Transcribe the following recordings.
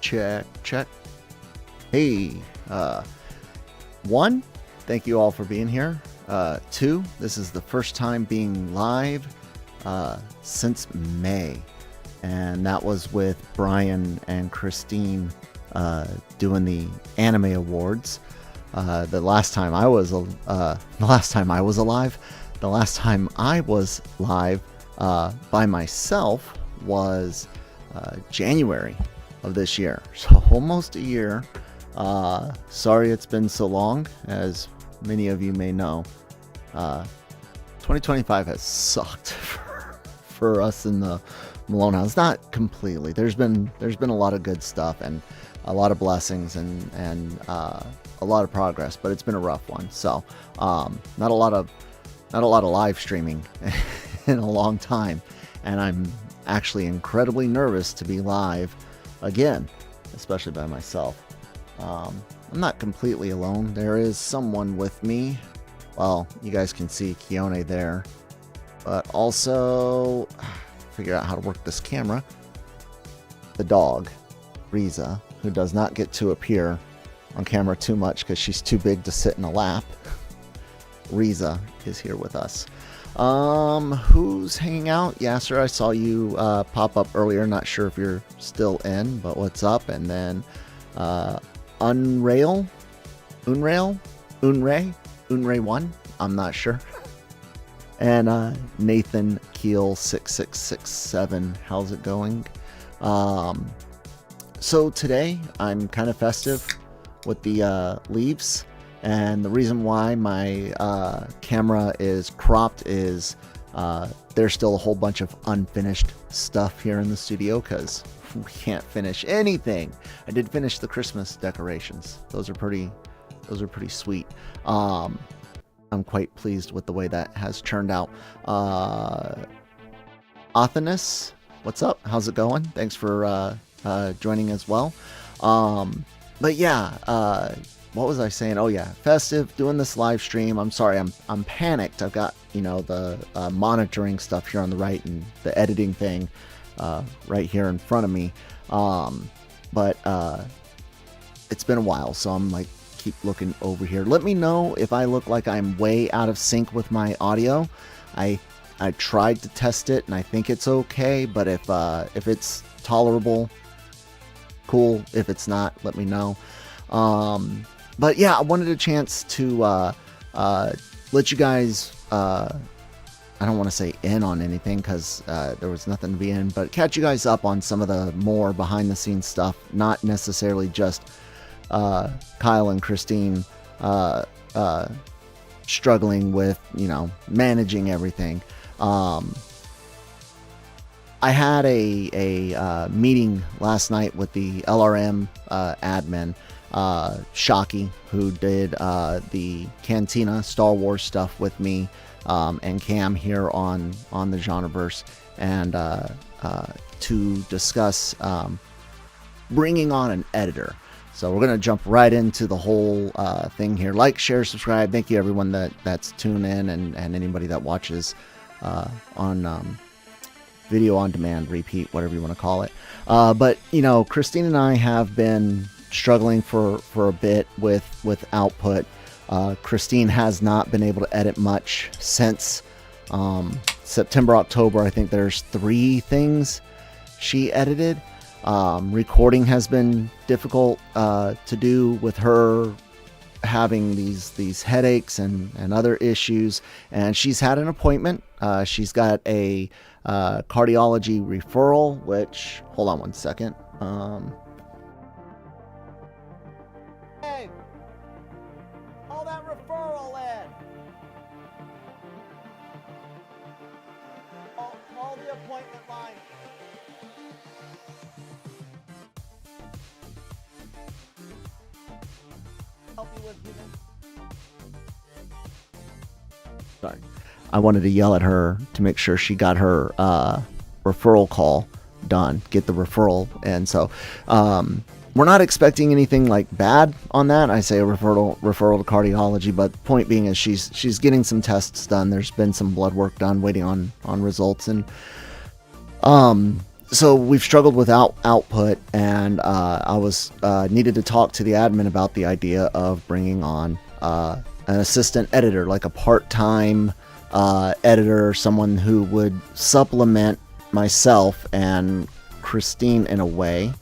check, check. Hey, 1, thank you all for being here. 2, this is the first time being live since May, and that was with Brian and Christine doing the anime awards. The last time I was live by myself was January of this year, so almost a year. Sorry it's been so long. As many of you may know, 2025 has sucked for us in the Malone house. Not completely. There's been a lot of good stuff and a lot of blessings and a lot of progress, but it's been a rough one. So not a lot of live streaming in a long time, and I'm actually incredibly nervous to be live again, especially by myself. I'm not completely alone. There is someone with me. Well, you guys can see Keone there, but also figure out how to work this camera. The dog, Riza, who does not get to appear on camera too much because she's too big to sit in a lap. Riza is here with us. Who's hanging out? Yasser, I saw you pop up earlier. Not sure if you're still in, but what's up? And then Unray 1, I'm not sure. And Nathan Keel 6667, how's it going? So today I'm kind of festive with the leaves, and the reason why my camera is cropped is there's still a whole bunch of unfinished stuff here in the studio because we can't finish anything. I did finish the Christmas decorations. Those are pretty sweet. I'm quite pleased with the way that has turned out. Athenus, what's up? How's it going? Thanks for joining as well. But yeah, what was I saying? Oh yeah, festive, doing this live stream. I'm sorry, I'm panicked. I've got, the monitoring stuff here on the right and the editing thing right here in front of me. But it's been a while, so I'm like, keep looking over here. Let me know if I look like I'm way out of sync with my audio. I tried to test it and I think it's okay, but if it's tolerable, cool. If it's not, let me know. But yeah, I wanted a chance to let you guys, I don't want to say in on anything because there was nothing to be in, but catch you guys up on some of the more behind the scenes stuff, not necessarily just Kyle and Christine struggling with, managing everything. I had a meeting last night with the LRM admin, Shockey, who did the Cantina Star Wars stuff with me, and Cam here on the GenreVerse, and to discuss bringing on an editor. So we're going to jump right into the whole thing here. Like, share, subscribe. Thank you everyone that's tuned in, and anybody that watches on video on demand, repeat, whatever you want to call it. But Christine and I have been struggling for a bit with output. Christine has not been able to edit much since September, October. I think there's 3 things she edited. Recording has been difficult to do with her having these headaches and other issues, and she's had an appointment. She's got a cardiology referral, which, hold on one second. Hey, call that referral in. Call the appointment line. Help you with human. Sorry. I wanted to yell at her to make sure she got her referral call done, get the referral. And so we're not expecting anything like bad on that. I say a referral to cardiology, but point being is she's getting some tests done. There's been some blood work done, waiting on results. And So we've struggled with output, and I was needed to talk to the admin about the idea of bringing on an assistant editor, like a part-time editor, someone who would supplement myself and Christine in a way,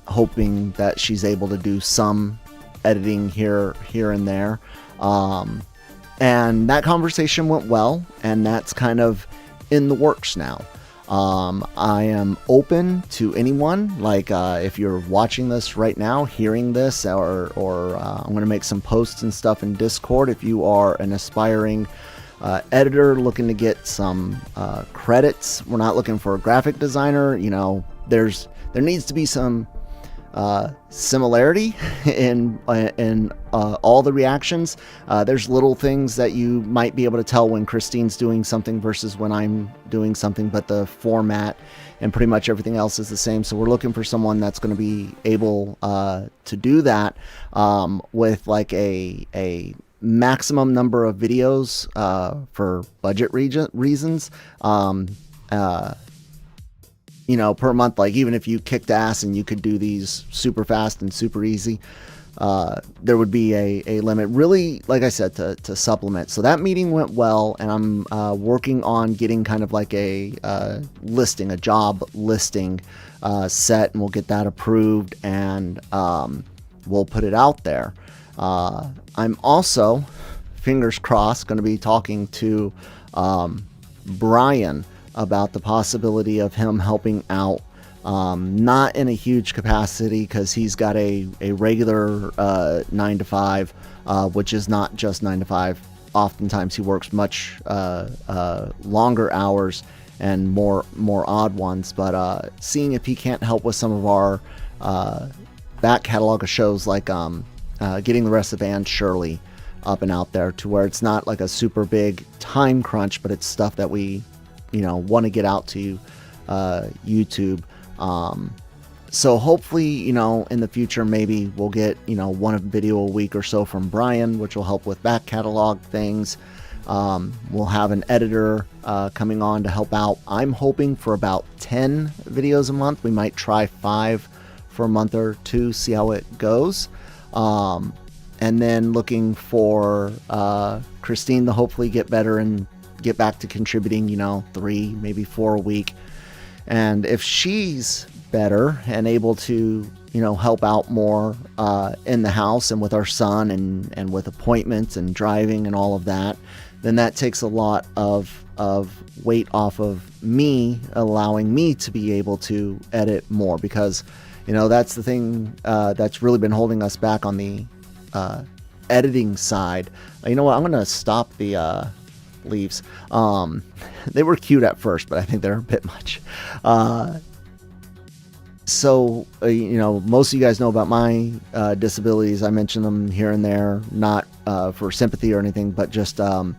hoping that she's able to do some editing here and there. And that conversation went well, and that's kind of in the works now. I am open to anyone, like if you're watching this right now, hearing this, or I'm going to make some posts and stuff in Discord. If you are an aspiring editor looking to get some credits, we're not looking for a graphic designer. You know, there needs to be some similarity in all the reactions. There's little things that you might be able to tell when Christine's doing something versus when I'm doing something, but the format and pretty much everything else is the same. So we're looking for someone that's going to be able to do that with like a maximum number of videos for budget reasons. You know, per month, like even if you kicked ass and you could do these super fast and super easy, there would be a limit, really, like I said, to supplement. So that meeting went well, and I'm working on getting kind of like a listing, a job listing set, and we'll get that approved, and we'll put it out there. I'm also, fingers crossed, going to be talking to Brian about the possibility of him helping out, not in a huge capacity, because he's got a regular 9 to 5, which is not just 9 to 5. Oftentimes he works much longer hours and more odd ones, but seeing if he can't help with some of our back catalog of shows, like getting the rest of Anne Shirley up and out there, to where it's not like a super big time crunch, but it's stuff that we want to get out to YouTube. So hopefully, in the future, maybe we'll get, one video a week or so from Brian, which will help with back catalog things. We'll have an editor coming on to help out. I'm hoping for about 10 videos a month. We might try 5 for a month or two, see how it goes. And then looking for Christine to hopefully get better and get back to contributing, 3, maybe 4 a week. And if she's better and able to, help out more in the house and with our son and with appointments and driving and all of that, then that takes a lot of weight off of me, allowing me to be able to edit more, because, that's the thing that's really been holding us back on the editing side. You know what? I'm going to stop the leaves. They were cute at first, but I think they're a bit much. So most of you guys know about my disabilities. I mention them here and there, not for sympathy or anything, but just kind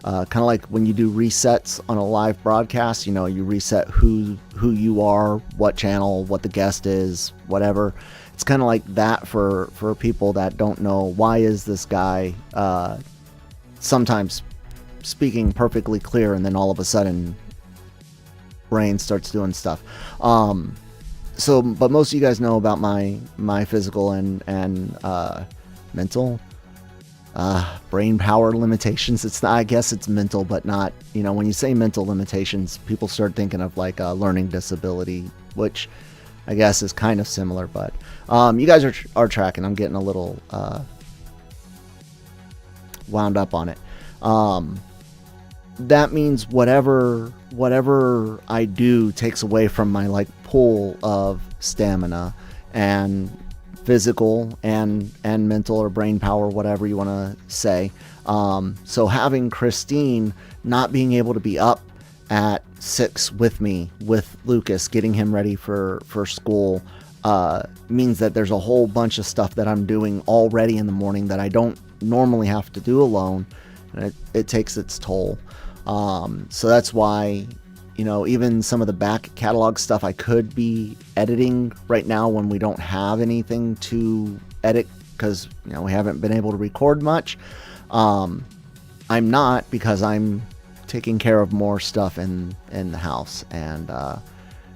of like when you do resets on a live broadcast. You reset who you are, what channel, what the guest is, whatever. It's kind of like that for people that don't know, why is this guy sometimes speaking perfectly clear, and then all of a sudden brain starts doing stuff. But most of you guys know about my physical and mental brain power limitations. It's not, I guess it's mental, but not, when you say mental limitations, people start thinking of like a learning disability, which I guess is kind of similar, but you guys are tracking. I'm getting a little wound up on it. That means whatever I do takes away from my like pool of stamina and physical and mental or brain power, whatever you want to say. So having Christine not being able to be up at 6 with me, with Lucas, getting him ready for school, means that there's a whole bunch of stuff that I'm doing already in the morning that I don't normally have to do alone, and it takes its toll. So that's why, even some of the back catalog stuff I could be editing right now when we don't have anything to edit, because, we haven't been able to record much. I'm not, because I'm taking care of more stuff in the house, and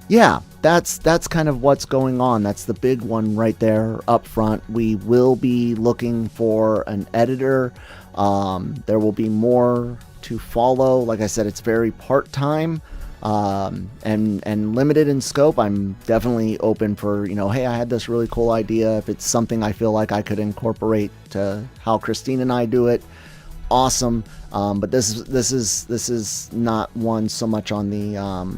yeah, that's kind of what's going on. That's the big one right there up front. We will be looking for an editor. There will be more to follow. Like I said, it's very part-time and limited in scope. I'm definitely open for, hey, I had this really cool idea. If it's something I feel like I could incorporate to how Christine and I do it, awesome. But this is not one so much on the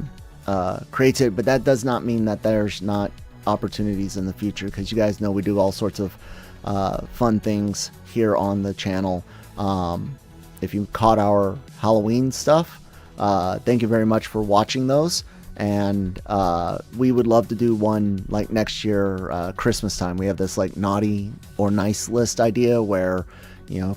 creative, but that does not mean that there's not opportunities in the future, because you guys know we do all sorts of fun things here on the channel. If you caught our Halloween stuff, thank you very much for watching those, and we would love to do one like next year, Christmas time. We have this like naughty or nice list idea where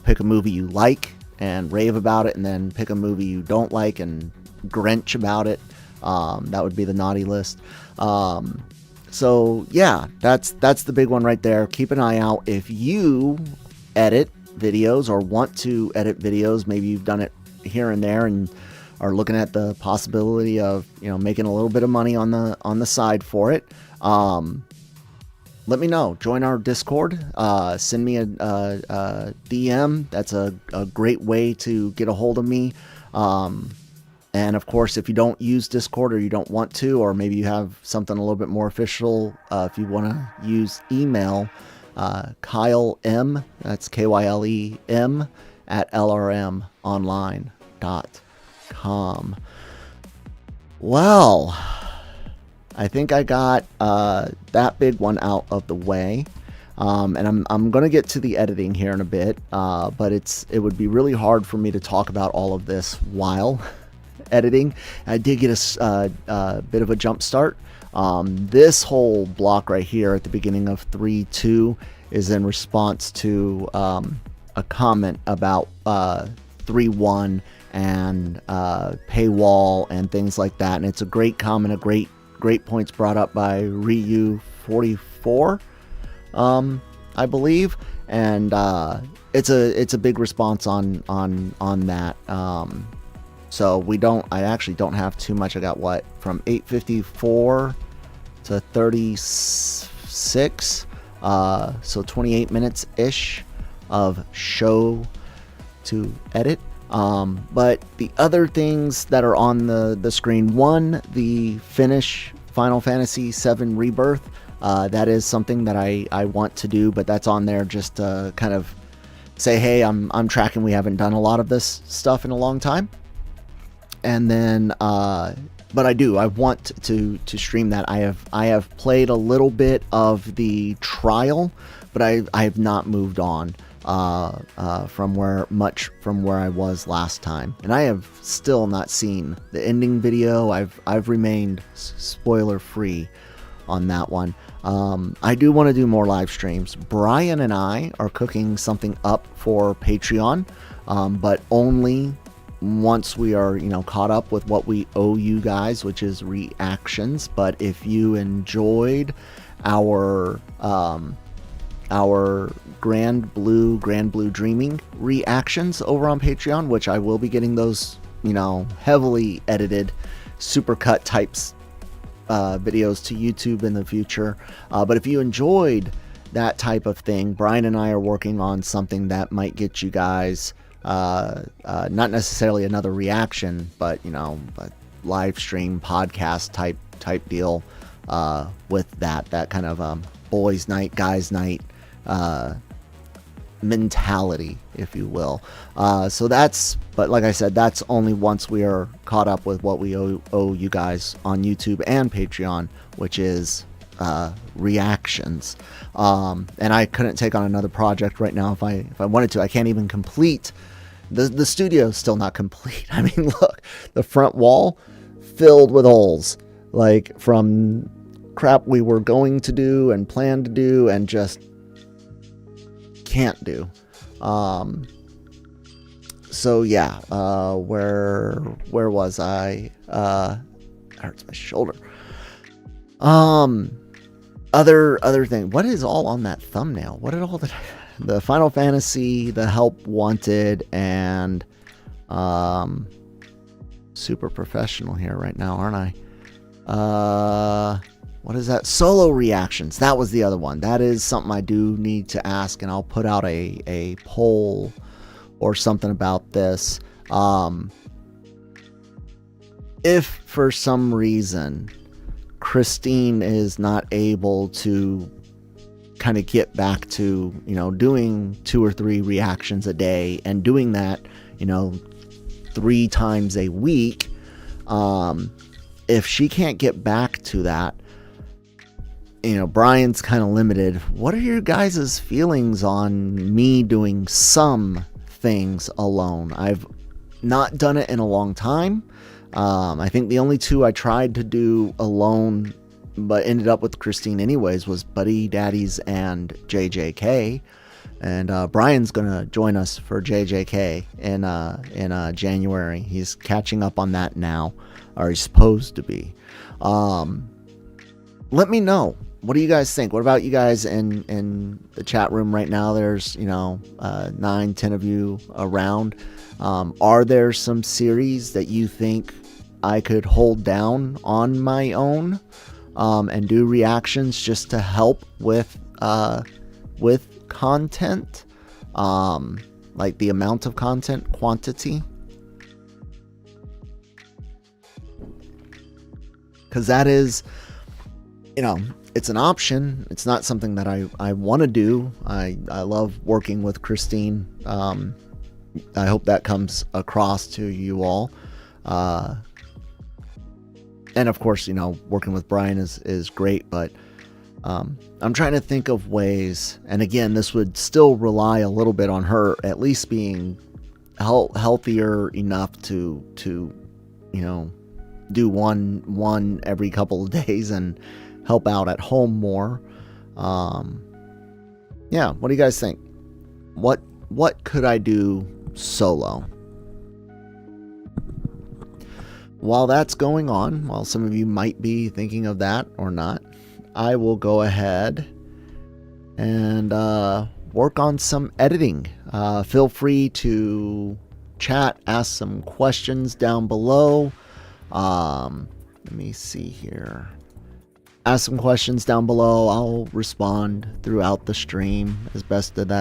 pick a movie you like and rave about it, and then pick a movie you don't like and Grinch about it. That would be the naughty list. So yeah, that's the big one right there. Keep an eye out. If you edit videos or want to edit videos, maybe you've done it here and there and are looking at the possibility of making a little bit of money on the side for it, let me know. Join our Discord. Send me a DM. That's a great way to get a hold of me. And of course, if you don't use Discord or you don't want to, or maybe you have something a little bit more official, if you want to use email, Kyle M, that's KYLEM, at lrmonline.com. Well, I think I got that big one out of the way. And I'm going to get to the editing here in a bit, but it would be really hard for me to talk about all of this while editing. I did get a bit of a jump start. This whole block right here at the beginning of 3.2 is in response to a comment about 3.1 and paywall and things like that. And it's a great comment, a great points brought up by Ryu44, I believe, and it's a big response on that. So I actually don't have too much. I got from 8:54 to 36, so 28 minutes ish of show to edit. But the other things that are on the screen, one, the finish Final Fantasy VII Rebirth. That is something that I want to do, but that's on there just to kind of say, hey, I'm tracking. We haven't done a lot of this stuff in a long time. And then, but I want to stream that. I have played a little bit of the trial, but I have not moved on from where I was last time, and I have still not seen the ending video. I've remained spoiler free on that one. I do want to do more live streams. Brian and I are cooking something up for Patreon, but only once we are caught up with what we owe you guys, which is reactions. But if you enjoyed our Grand Blue Dreaming reactions over on Patreon, which I will be getting those heavily edited supercut types videos to YouTube in the future, but if you enjoyed that type of thing, Brian and I are working on something that might get you guys not necessarily another reaction, but a live stream podcast type deal with that kind of boys night, guys night mentality, if you will. But like I said, that's only once we are caught up with what we owe you guys on YouTube and Patreon, which is reactions. And I couldn't take on another project right now if I wanted to. I can't even complete the studio's still not complete. I mean, look, the front wall filled with holes, like from crap we were going to do and planned to do and just can't do. So yeah, where was I? That hurts my shoulder. Other thing. What is all on that thumbnail? What did all the Final Fantasy, the help wanted, and super professional here right now, aren't I? What is that? Solo reactions. That was the other one. That is something I do need to ask, and I'll put out a poll or something about this. If for some reason Christine is not able to kind of get back to, doing 2 or 3 reactions a day and doing that, 3 times a week, if she can't get back to that, Brian's kind of limited. What are your guys' feelings on me doing some things alone? I've not done it in a long time. I think the only 2 I tried to do alone, but ended up with Christine anyways, was Buddy Daddies and JJK. And Brian's gonna join us for JJK in January. He's catching up on that now, or he's supposed to be. Let me know. What do you guys think? What about you guys in the chat room right now? There's 9, 10 of you around. Are there some series that you think I could hold down on my own and do reactions just to help with content, like the amount of content, quantity? Because that is, it's an option. It's not something that I want to do. I love working with Christine. I hope that comes across to you all. And of course, working with Brian is great, but I'm trying to think of ways, and again, this would still rely a little bit on her at least being healthier enough to do one every couple of days and help out at home more. Yeah, what do you guys think? What could I do solo? While that's going on, while some of you might be thinking of that or not, I will go ahead and work on some editing. Feel free to chat, ask some questions down below. Let me see here. Ask some questions down below. I'll respond throughout the stream as best as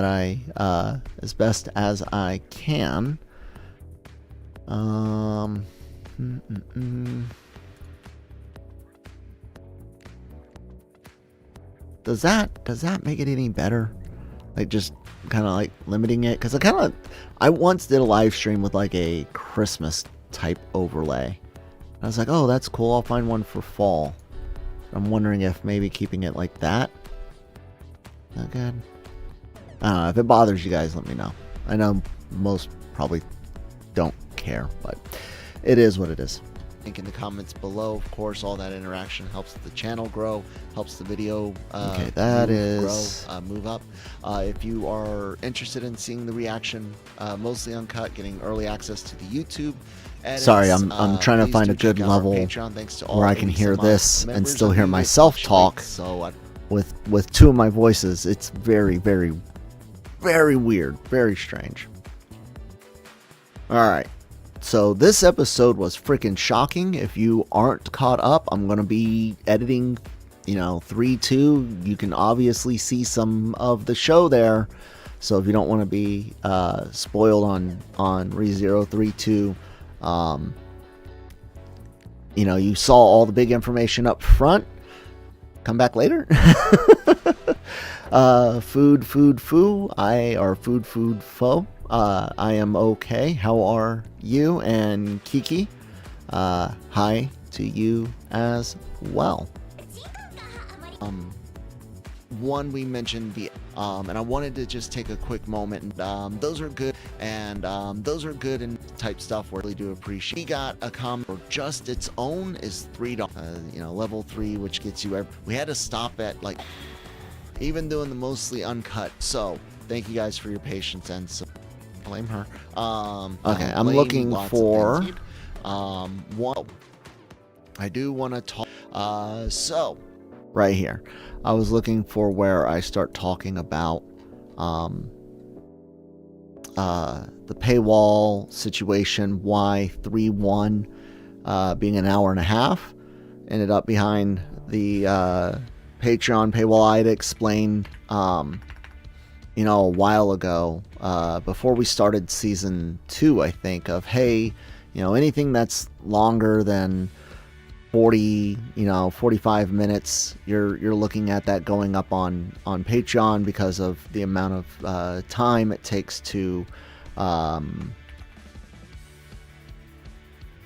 I can. Does that make it any better? Like, just kind of like limiting it, because I once did a live stream with like a Christmas type overlay. I was like, oh, that's cool. I'll find one for fall. I'm wondering if maybe keeping it like that. Not good. I don't know. If it bothers you guys, let me know. I know most probably don't care, but it is what it is. Link in the comments below. Of course, all that interaction helps the channel grow, helps the video move up. If you are interested in seeing the reaction, mostly uncut, getting early access to the YouTube edits, sorry, I'm trying to find a good level where I can hear this and still hear myself talk. So with 2 of my voices, it's very, very, very weird, very strange. All right. So this episode was freaking shocking. If you aren't caught up, I'm going to be editing, 3-2. You can obviously see some of the show there. So if you don't want to be spoiled on ReZero32, you saw all the big information up front. Come back later. Food foo. Food fo. I am okay. How are you? And Kiki, hi to you as well. One, we mentioned and I wanted to just take a quick moment. Those are good, and those are good and type stuff. We really do appreciate. We got a comment for just its own is $3. Level 3, which gets you. We had to stop at even doing the mostly uncut. So thank you guys for your patience and so. Blame her. Okay, I'm looking for one. I do want to talk. So right here, I was looking for where I start talking about the paywall situation. Why 3.1 being an hour and a half ended up behind the Patreon paywall. I had explained, you know, a while ago, before we started season 2, I think, of, hey, you know, anything that's longer than 45 minutes, you're looking at that going up on Patreon because of the amount of time it takes to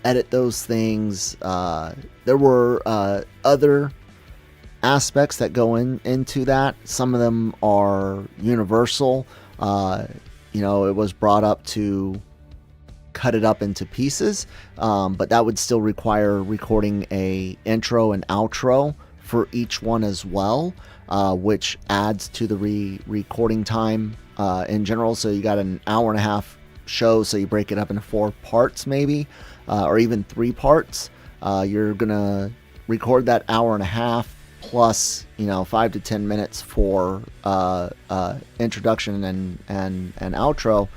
edit those things. There were other aspects that go into that. Some of them are universal. You know, it was brought up to cut it up into pieces, but that would still require recording a intro and outro for each one as well, which adds to the recording time in general. So you got an hour and a half show, so you break it up into 4 parts maybe, or even 3 parts. You're gonna record that hour and a half plus, you know, 5 to 10 minutes for introduction and outro.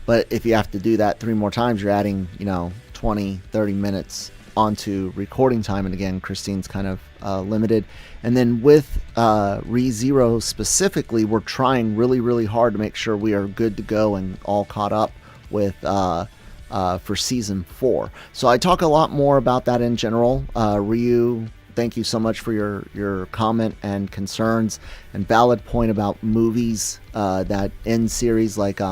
But if you have to do that 3 more times, you're adding, you know, 20-30 minutes onto recording time. And again, Christine's kind of limited. And then with ReZero specifically, we're trying really hard to make sure we are good to go and all caught up with for season 4. So I talk a lot more about that in general. Ryu, thank you so much for your comment and concerns and valid point about movies that in series like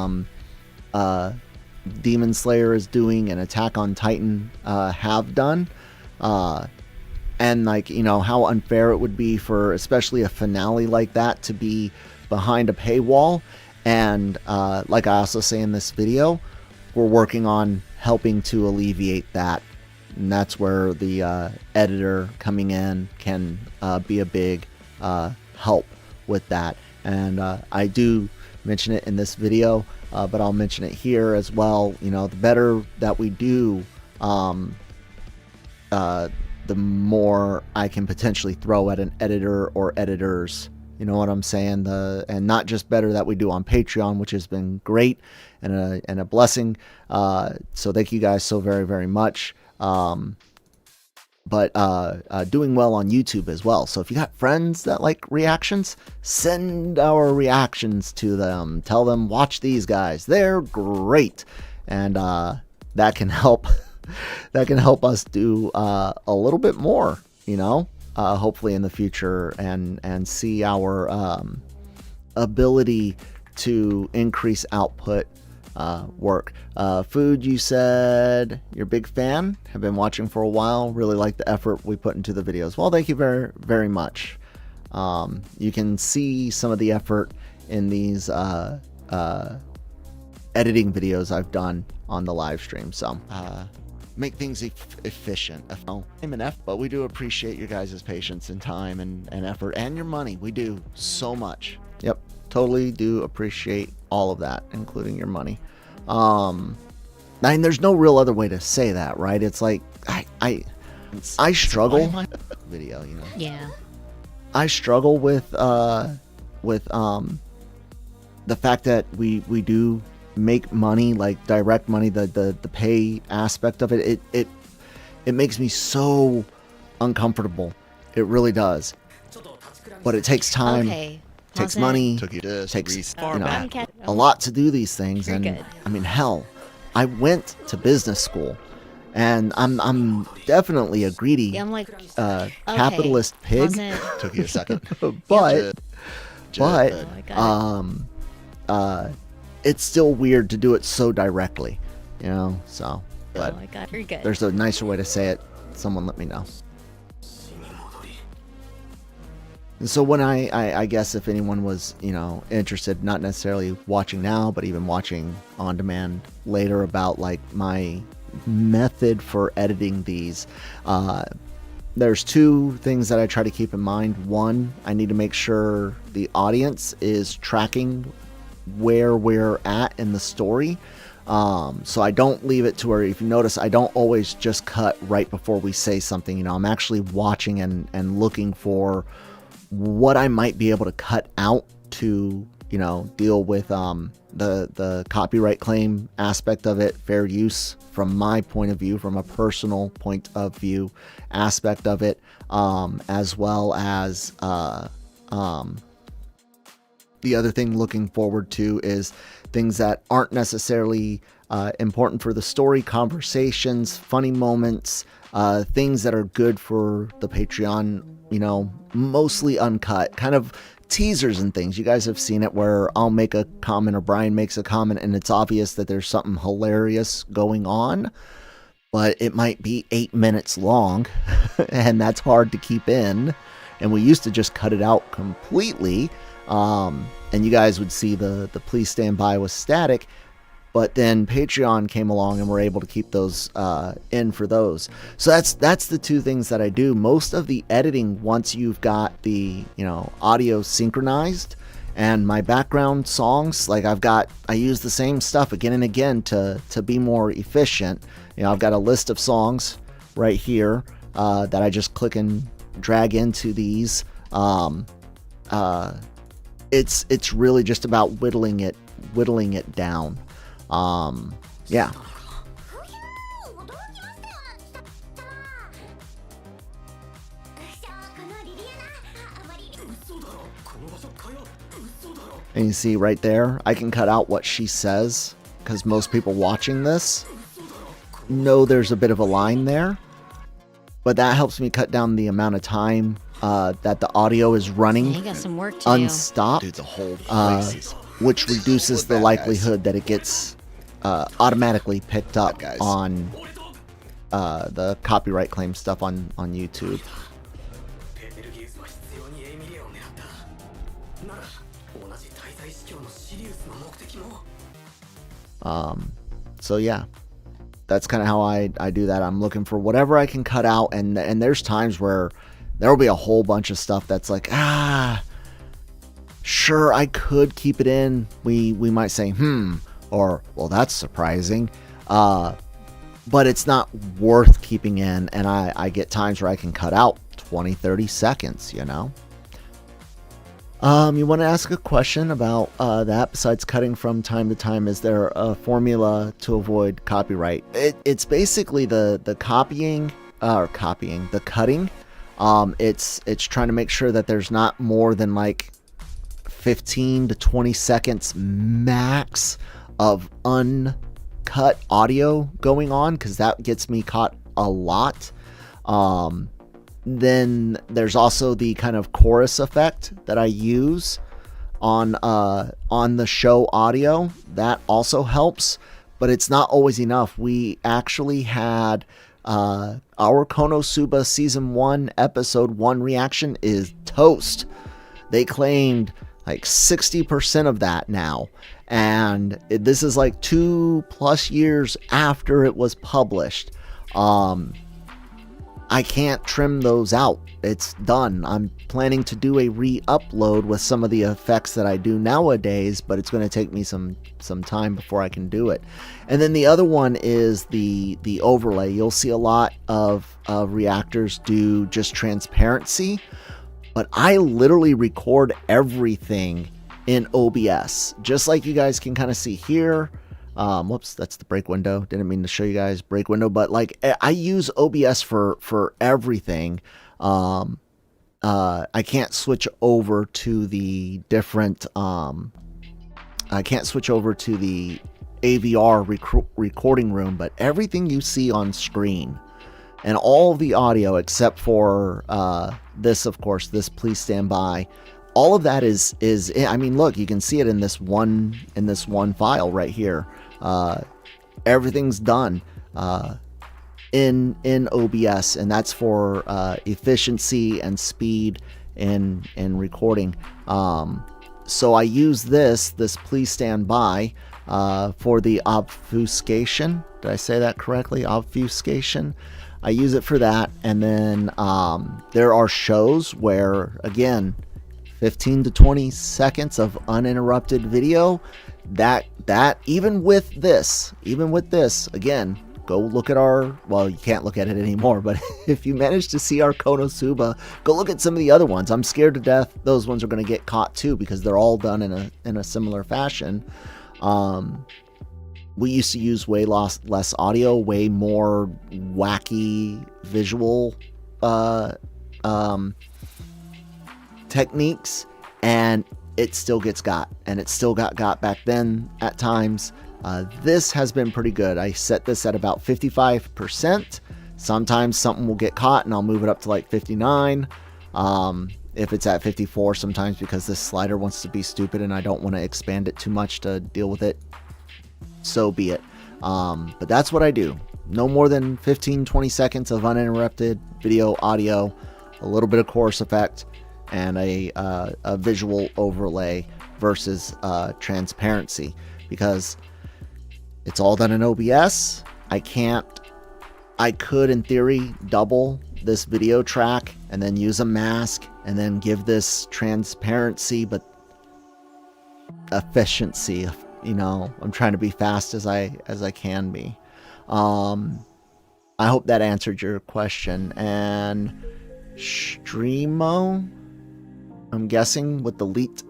Demon Slayer is doing and Attack on Titan have done, and like, you know, how unfair it would be for especially a finale like that to be behind a paywall. And like I also say in this video, we're working on helping to alleviate that, and that's where the editor coming in can be a big help with that. And I do mention it in this video, but I'll mention it here as well. You know, the better that we do, the more I can potentially throw at an editor or editors. You know what I'm saying? And not just better that we do on Patreon, which has been great and a blessing. So thank you guys so very much. But doing well on YouTube as well. So if you got friends that like reactions, send our reactions to them. Tell them, watch these guys, they're great. And that can help that can help us do a little bit more, you know, hopefully in the future, and see our ability to increase output work. Food, you said you're a big fan, have been watching for a while, really like the effort we put into the videos. Well, thank you very much. You can see some of the effort in these editing videos I've done on the live stream. So make things efficient. I'm an F, but we do appreciate your guys' patience and time and effort and your money. We do so much. Yep, totally do appreciate all of that, including your money. I mean, there's no real other way to say that, right? It's like I struggle video, you know. Yeah. I struggle with the fact that we do make money, like direct money, the pay aspect of it. It makes me so uncomfortable. It really does. But it takes time. Okay. Takes money, takes, you know, a lot to do these things. And I mean, hell, I went to business school, and I'm definitely a greedy capitalist pig. Took you a second. but it's still weird to do it so directly, you know. So, but there's a nicer way to say it. Someone let me know. And so when I guess if anyone was, you know, interested, not necessarily watching now, but even watching on demand later, about like my method for editing these, there's 2 things that I try to keep in mind. One, I need to make sure the audience is tracking where we're at in the story. So I don't leave it to where, if you notice, I don't always just cut right before we say something. You know, I'm actually watching and looking for what I might be able to cut out to deal with the copyright claim aspect of it, fair use from my point of view, from a personal point of view aspect of it, as well as the other thing looking forward to is things that aren't necessarily important for the story, conversations, funny moments, things that are good for the Patreon, mostly uncut, kind of teasers and things. You guys have seen it where I'll make a comment or Brian makes a comment and it's obvious that there's something hilarious going on, but it might be 8 minutes long and that's hard to keep in. And we used to just cut it out completely. And you guys would see the please stand by was static, but then Patreon came along and we're able to keep those in for those. So that's the two things that I do. Most of the editing, once you've got the audio synchronized, and my background songs, like I use the same stuff again and again to be more efficient. I've got a list of songs right here that I just click and drag into these. It's really just about whittling it down. Yeah. And you see right there, I can cut out what she says because most people watching this know there's a bit of a line there, but that helps me cut down the amount of time that the audio is running unstopped. Dude, the whole place which reduces the likelihood that it gets automatically picked up on the copyright claim stuff on YouTube. So yeah, that's kind of how I do that. I'm looking for whatever I can cut out, and there's times where there will be a whole bunch of stuff that's like, sure, I could keep it in. We might say, or, well, that's surprising. But it's not worth keeping in. And I get times where I can cut out 20, 30 seconds, You want to ask a question about that besides cutting from time to time? Is there a formula to avoid copyright? It's basically the cutting. It's trying to make sure that there's not more than like 15 to 20 seconds max of uncut audio going on, because that gets me caught a lot. Then there's also the kind of chorus effect that I use on the show audio. That also helps, but it's not always enough. We actually had our Konosuba Season 1 Episode 1 reaction is toast. They claimed like 60% of that now. And this is like 2+ years after it was published. I can't trim those out. It's done. I'm planning to do a re-upload with some of the effects that I do nowadays, but it's going to take me some time before I can do it. And then the other one is the overlay. You'll see a lot of reactors do just transparency, but I literally record everything in OBS, just like you guys can kind of see here. Whoops, that's the break window. Didn't mean to show you guys break window, but like I use OBS for everything. I can't switch over to the different, I can't switch over to the AVR recording room, but everything you see on screen and all the audio except for this, of course, this please stand by, all of that is I mean, look, you can see it in this one file right here. Everything's done in OBS, and that's for efficiency and speed in recording. So I use this please stand by for the obfuscation. Did I say that correctly? Obfuscation. I use it for that, and then there are shows where, again, 15 to 20 seconds of uninterrupted video, that even with this, again, go look at our, well, you can't look at it anymore, but if you manage to see our Konosuba, go look at some of the other ones. I'm scared to death those ones are going to get caught too, because they're all done in a similar fashion. We used to use way less audio, way more wacky visual techniques, and it still gets got, and it still got back then at times. This has been pretty good. I set this at about 55%. Sometimes something will get caught and I'll move it up to like 59. If it's at 54 sometimes, because this slider wants to be stupid and I don't want to expand it too much to deal with it, so be it. But that's what I do. No more than 15-20 seconds of uninterrupted video, audio, a little bit of chorus effect, and a visual overlay versus transparency, because it's all done in OBS. I could in theory double this video track and then use a mask and then give this transparency, but efficiency, you know, I'm trying to be fast as I can be. I hope that answered your question. And Streamo, I'm guessing with the leaked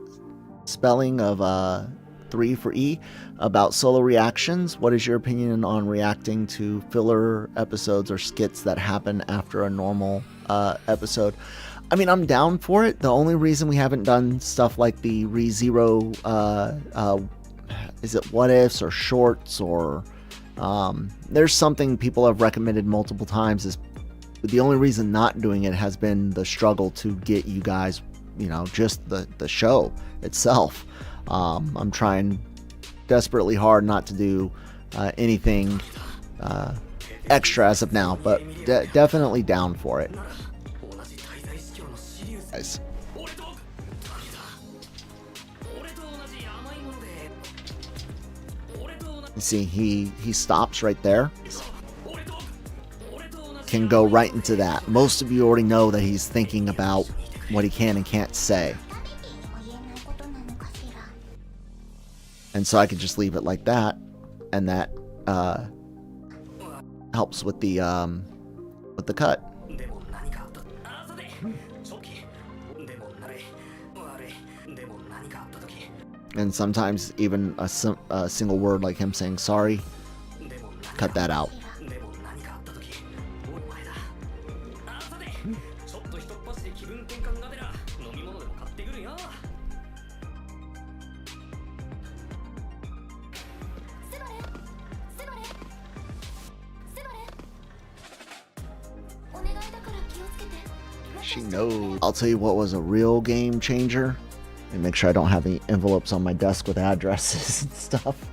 spelling of 3 for E, about solo reactions. What is your opinion on reacting to filler episodes or skits that happen after a normal episode? I mean, I'm down for it. The only reason we haven't done stuff like the ReZero, is it what ifs or shorts, or there's something people have recommended multiple times, is the only reason not doing it has been the struggle to get you guys, you know, just the show itself. I'm trying desperately hard not to do anything extra as of now, but definitely down for it. Guys. You see, he stops right there. Can go right into that. Most of you already know that he's thinking about what he can and can't say. And so I could just leave it like that, and that helps with the cut. And sometimes even a single word like him saying sorry, cut that out. She knows. I'll tell you what was a real game changer. And make sure I don't have any envelopes on my desk with addresses and stuff.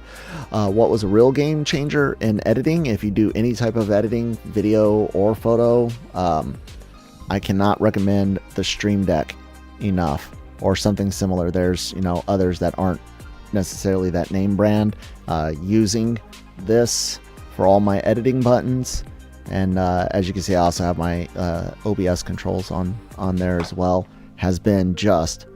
What was a real game changer in editing, if you do any type of editing, video or photo, I cannot recommend the Stream Deck enough, or something similar. There's, you know, others that aren't necessarily that name brand. Using this for all my editing buttons, and as you can see, I also have my OBS controls on there as well, has been just,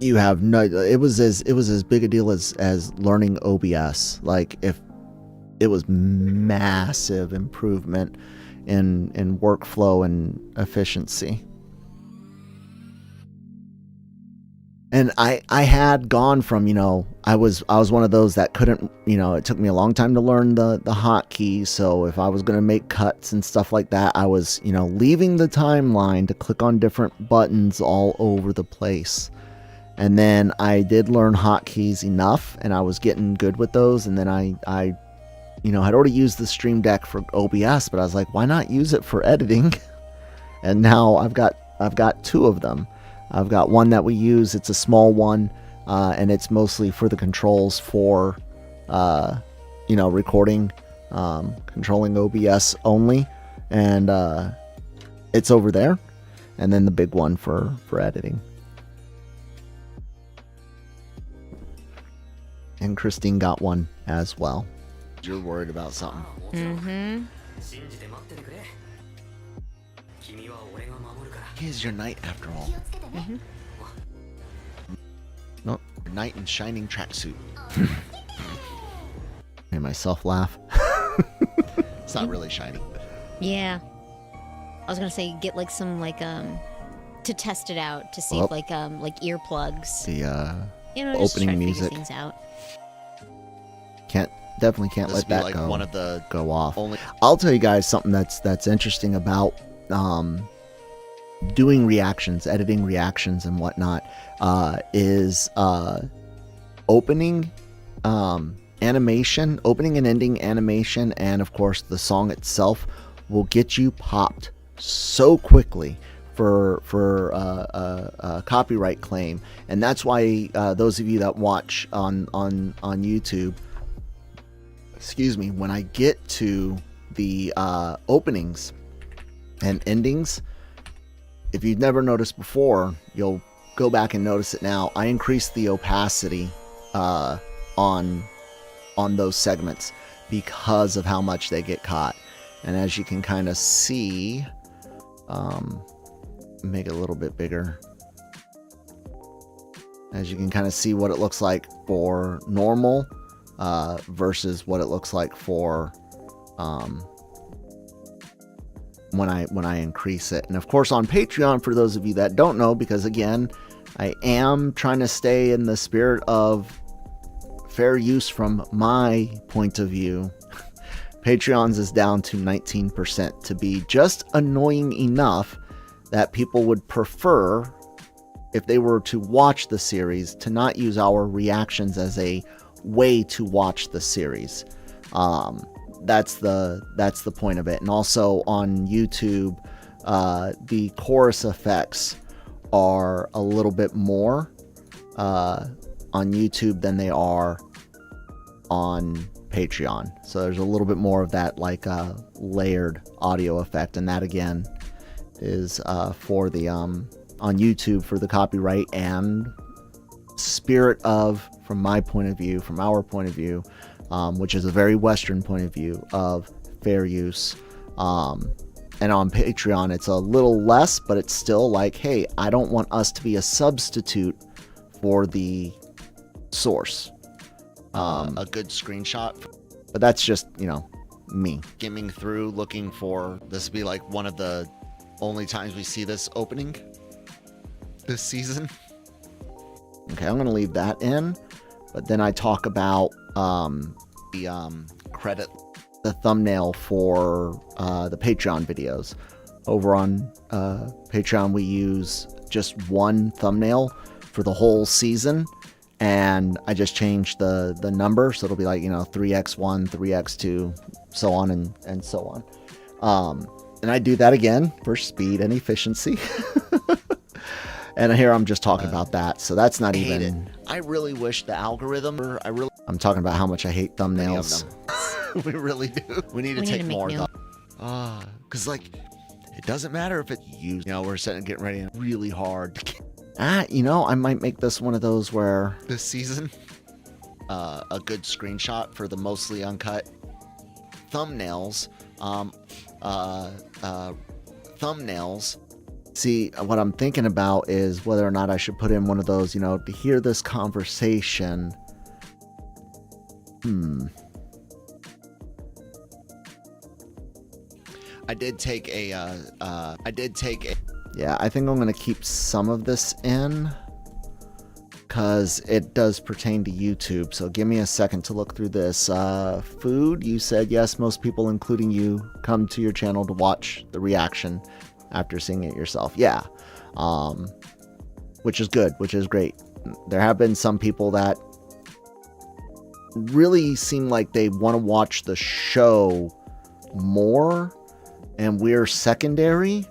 you have no, it was as big a deal as learning OBS. Like, if it was massive improvement in workflow and efficiency. And I had gone from, you know, I was one of those that couldn't, you know, it took me a long time to learn the hotkeys. So if I was going to make cuts and stuff like that, I was, you know, leaving the timeline to click on different buttons all over the place. And then I did learn hotkeys enough, and I was getting good with those. And then I you know, had already used the Stream Deck for OBS, but I was like, why not use it for editing? And now I've got two of them. I've got one that we use. It's a small one, and it's mostly for the controls for, you know, recording, controlling OBS only, and it's over there. And then the big one for editing. And Christine got one as well. You're worried about something. Mm-hmm. It is your night after all. Mm-hmm. No, your knight in shining tracksuit. Made myself laugh. It's not really shiny. Yeah. I was gonna say get like some like to test it out to see if like earplugs. The you know, just opening try to music. figure things out. Definitely can't let that like go. One of the go off. only. I'll tell you guys something that's interesting about doing reactions, editing reactions and whatnot, is opening animation, opening and ending animation, and of course the song itself will get you popped so quickly for a copyright claim. And that's why those of you that watch on YouTube, excuse me, when I get to the openings and endings, if you've never noticed before, you'll go back and notice it now. I increased the opacity on those segments because of how much they get caught. And as you can kind of see, make it a little bit bigger. As you can kind of see what it looks like for normal versus what it looks like for when I increase it. And of course on Patreon, for those of you that don't know, because again, I am trying to stay in the spirit of fair use from my point of view, Patreon's is down to 19% to be just annoying enough that people would prefer, if they were to watch the series, to not use our reactions as a way to watch the series. That's the point of it. And also on YouTube, the chorus effects are a little bit more on YouTube than they are on Patreon. So there's a little bit more of that like layered audio effect, and that again is for the on YouTube for the copyright and spirit of, from my point of view, from our point of view, which is a very Western point of view of fair use. And on Patreon, it's a little less, but it's still like, hey, I don't want us to be a substitute for the source. A good screenshot. But that's just, you know, me. Skimming through, looking for, this would be like one of the only times we see this opening this season. Okay, I'm going to leave that in. But then I talk about the credit, the thumbnail for the Patreon videos. Over on Patreon, we use just one thumbnail for the whole season, and I just changed the number, so it'll be like, you know, 3x1, 3x2, so on and so on. And I do that again for speed and efficiency. And here I'm just talking about that, so that's not even. Hate it. I really wish the algorithm. I'm talking about how much I hate thumbnails. We really do. We need to take more. Because like, it doesn't matter if it's used. You know, we're getting ready really hard. You know, I might make this one of those where this season, a good screenshot for the mostly uncut thumbnails. Thumbnails. See, what I'm thinking about is whether or not I should put in one of those, you know, to hear this conversation. I did take a. Yeah, I think I'm going to keep some of this in because it does pertain to YouTube. So give me a second to look through this. Food, you said yes, most people, including you, come to your channel to watch the reaction after seeing it yourself. Yeah, which is good, which is great. There have been some people that really seem like they want to watch the show more, and we're secondary,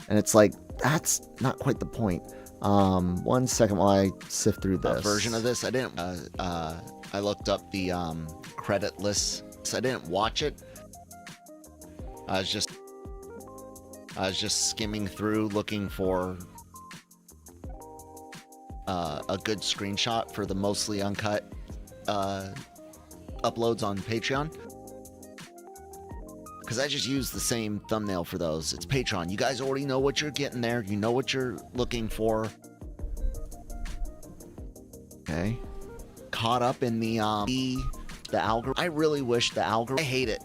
and it's like, that's not quite the point. 1 second while I sift through this version of this. I didn't. I looked up the credit list. So I didn't watch it. I was just skimming through, looking for a good screenshot for the mostly uncut uploads on Patreon. Because I just use the same thumbnail for those. It's Patreon. You guys already know what you're getting there. You know what you're looking for. Okay. Caught up in the algorithm. I really wish the algorithm. I hate it.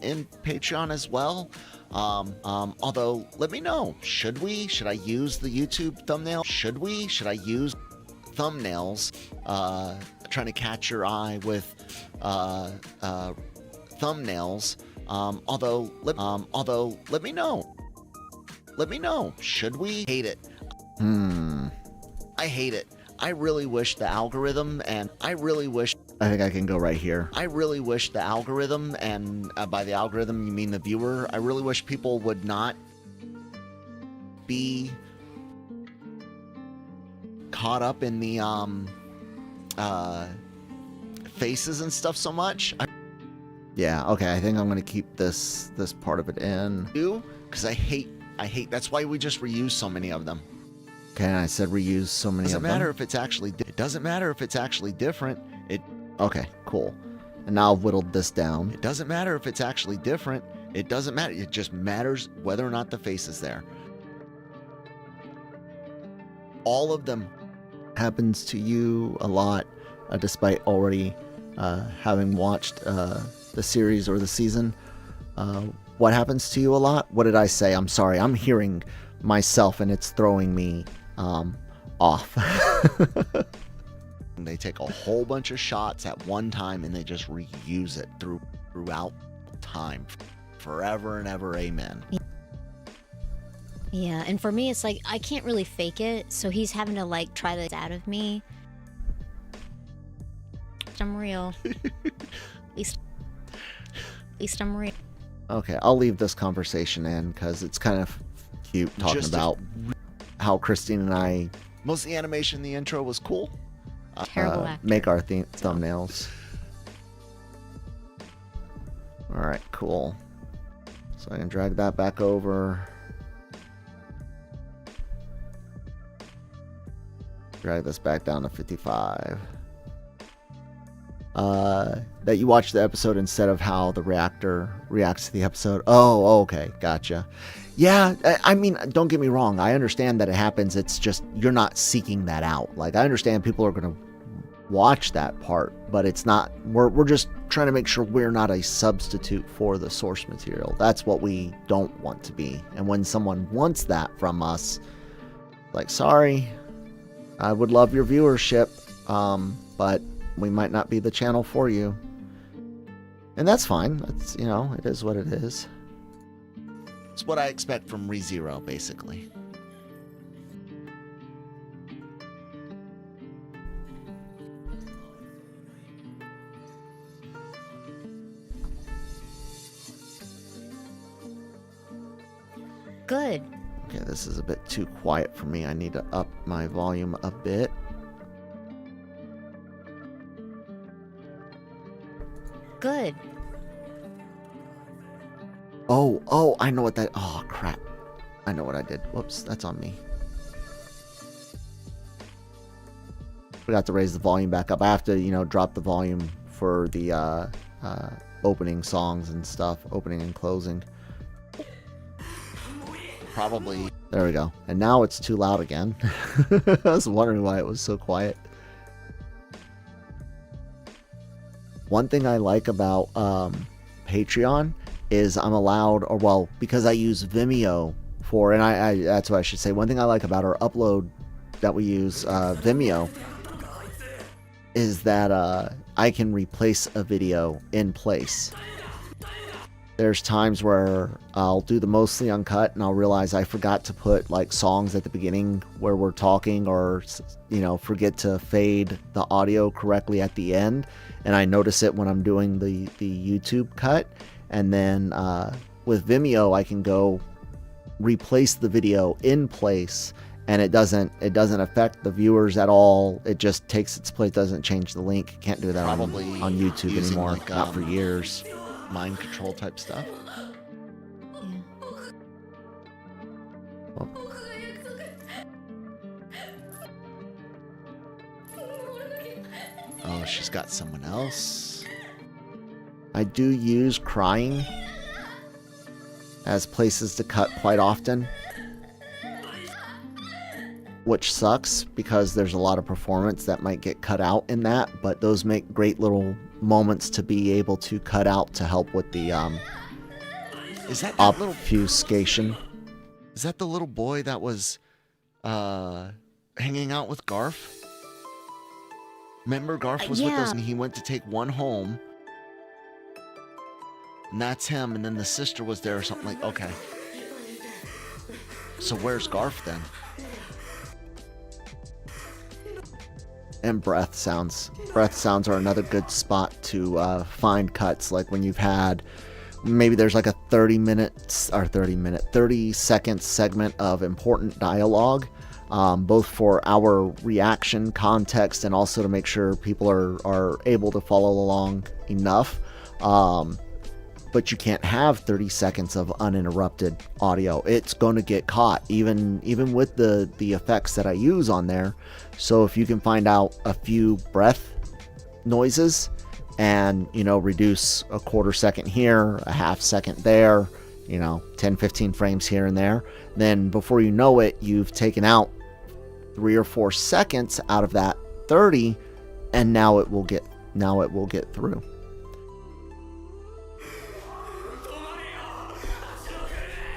in Patreon as well. Although, let me know, should I use the YouTube thumbnail? Should I use thumbnails, trying to catch your eye with, thumbnails? Although, let me know. Should we? Hate it. I hate it. I really wish the algorithm, and I think I can go right here. I really wish the algorithm, and by the algorithm you mean the viewer, I really wish people would not be caught up in the faces and stuff so much. Yeah, okay, I think I'm gonna keep this part of it in. Because I hate, that's why we just reuse so many of them. Okay, and I said reuse so many of them. It doesn't matter if it's actually different. Okay, cool. And now I've whittled this down. It doesn't matter if it's actually different. It doesn't matter. It just matters whether or not the face is there. All of them. Happens to you a lot, despite already having watched the series or the season. What happens to you a lot? What did I say? I'm sorry. I'm hearing myself and it's throwing me off. They take a whole bunch of shots at one time and they just reuse it throughout time, forever and ever. Amen. Yeah, and for me, it's like I can't really fake it, so he's having to like try this out of me. I'm real. At least I'm real. Okay, I'll leave this conversation in because it's kind of cute talking about how Christine and I. Most of the animation in the intro was cool. Terrible actor. Make our thumbnails. Alright, cool. So I can drag that back over. Drag this back down to 55. That you watch the episode instead of how the reactor reacts to the episode. Oh, okay, gotcha. Yeah, I mean, don't get me wrong. I understand that it happens. It's just you're not seeking that out. Like, I understand people are going to watch that part, but it's not. We're just trying to make sure we're not a substitute for the source material. That's what we don't want to be. And when someone wants that from us, like, sorry, I would love your viewership, but we might not be the channel for you. And that's fine. That's, you know, it is what it is. It's what I expect from ReZero, basically. Good. Okay, this is a bit too quiet for me. I need to up my volume a bit. Good. Oh, I know what that... Oh, crap. I know what I did. Whoops, that's on me. Forgot to raise the volume back up. I have to, you know, drop the volume for the opening songs and stuff. Opening and closing. Probably. There we go. And now it's too loud again. I was wondering why it was so quiet. One thing I like about Patreon is I'm allowed, or well, because I use Vimeo for, and I that's what I should say. One thing I like about our upload that we use, Vimeo, is that I can replace a video in place. There's times where I'll do the mostly uncut and I'll realize I forgot to put like songs at the beginning where we're talking, or, you know, forget to fade the audio correctly at the end. And I notice it when I'm doing the YouTube cut. And then with Vimeo, I can go replace the video in place, and it doesn't affect the viewers at all. It just takes its place, doesn't change the link. Can't do that on YouTube anymore. Like, not for years. Mind control type stuff. Oh. Oh, she's got someone else. I do use crying as places to cut quite often, which sucks because there's a lot of performance that might get cut out in that, but those make great little moments to be able to cut out to help with the Is that obfuscation. Is that the little boy that was hanging out with Garf? Remember, Garf was with us and he went to take one home. And that's him, and then the sister was there or something like, okay. So where's Garf then? And breath sounds. Breath sounds are another good spot to find cuts, like when you've had, maybe there's like a 30-second segment of important dialogue, both for our reaction context and also to make sure people are able to follow along enough. But you can't have 30 seconds of uninterrupted audio. It's going to get caught, even with the effects that I use on there. So if you can find out a few breath noises and, reduce a quarter second here, a half second there, 10, 15 frames here and there, then before you know it, you've taken out 3 or 4 seconds out of that 30, and now it will get through.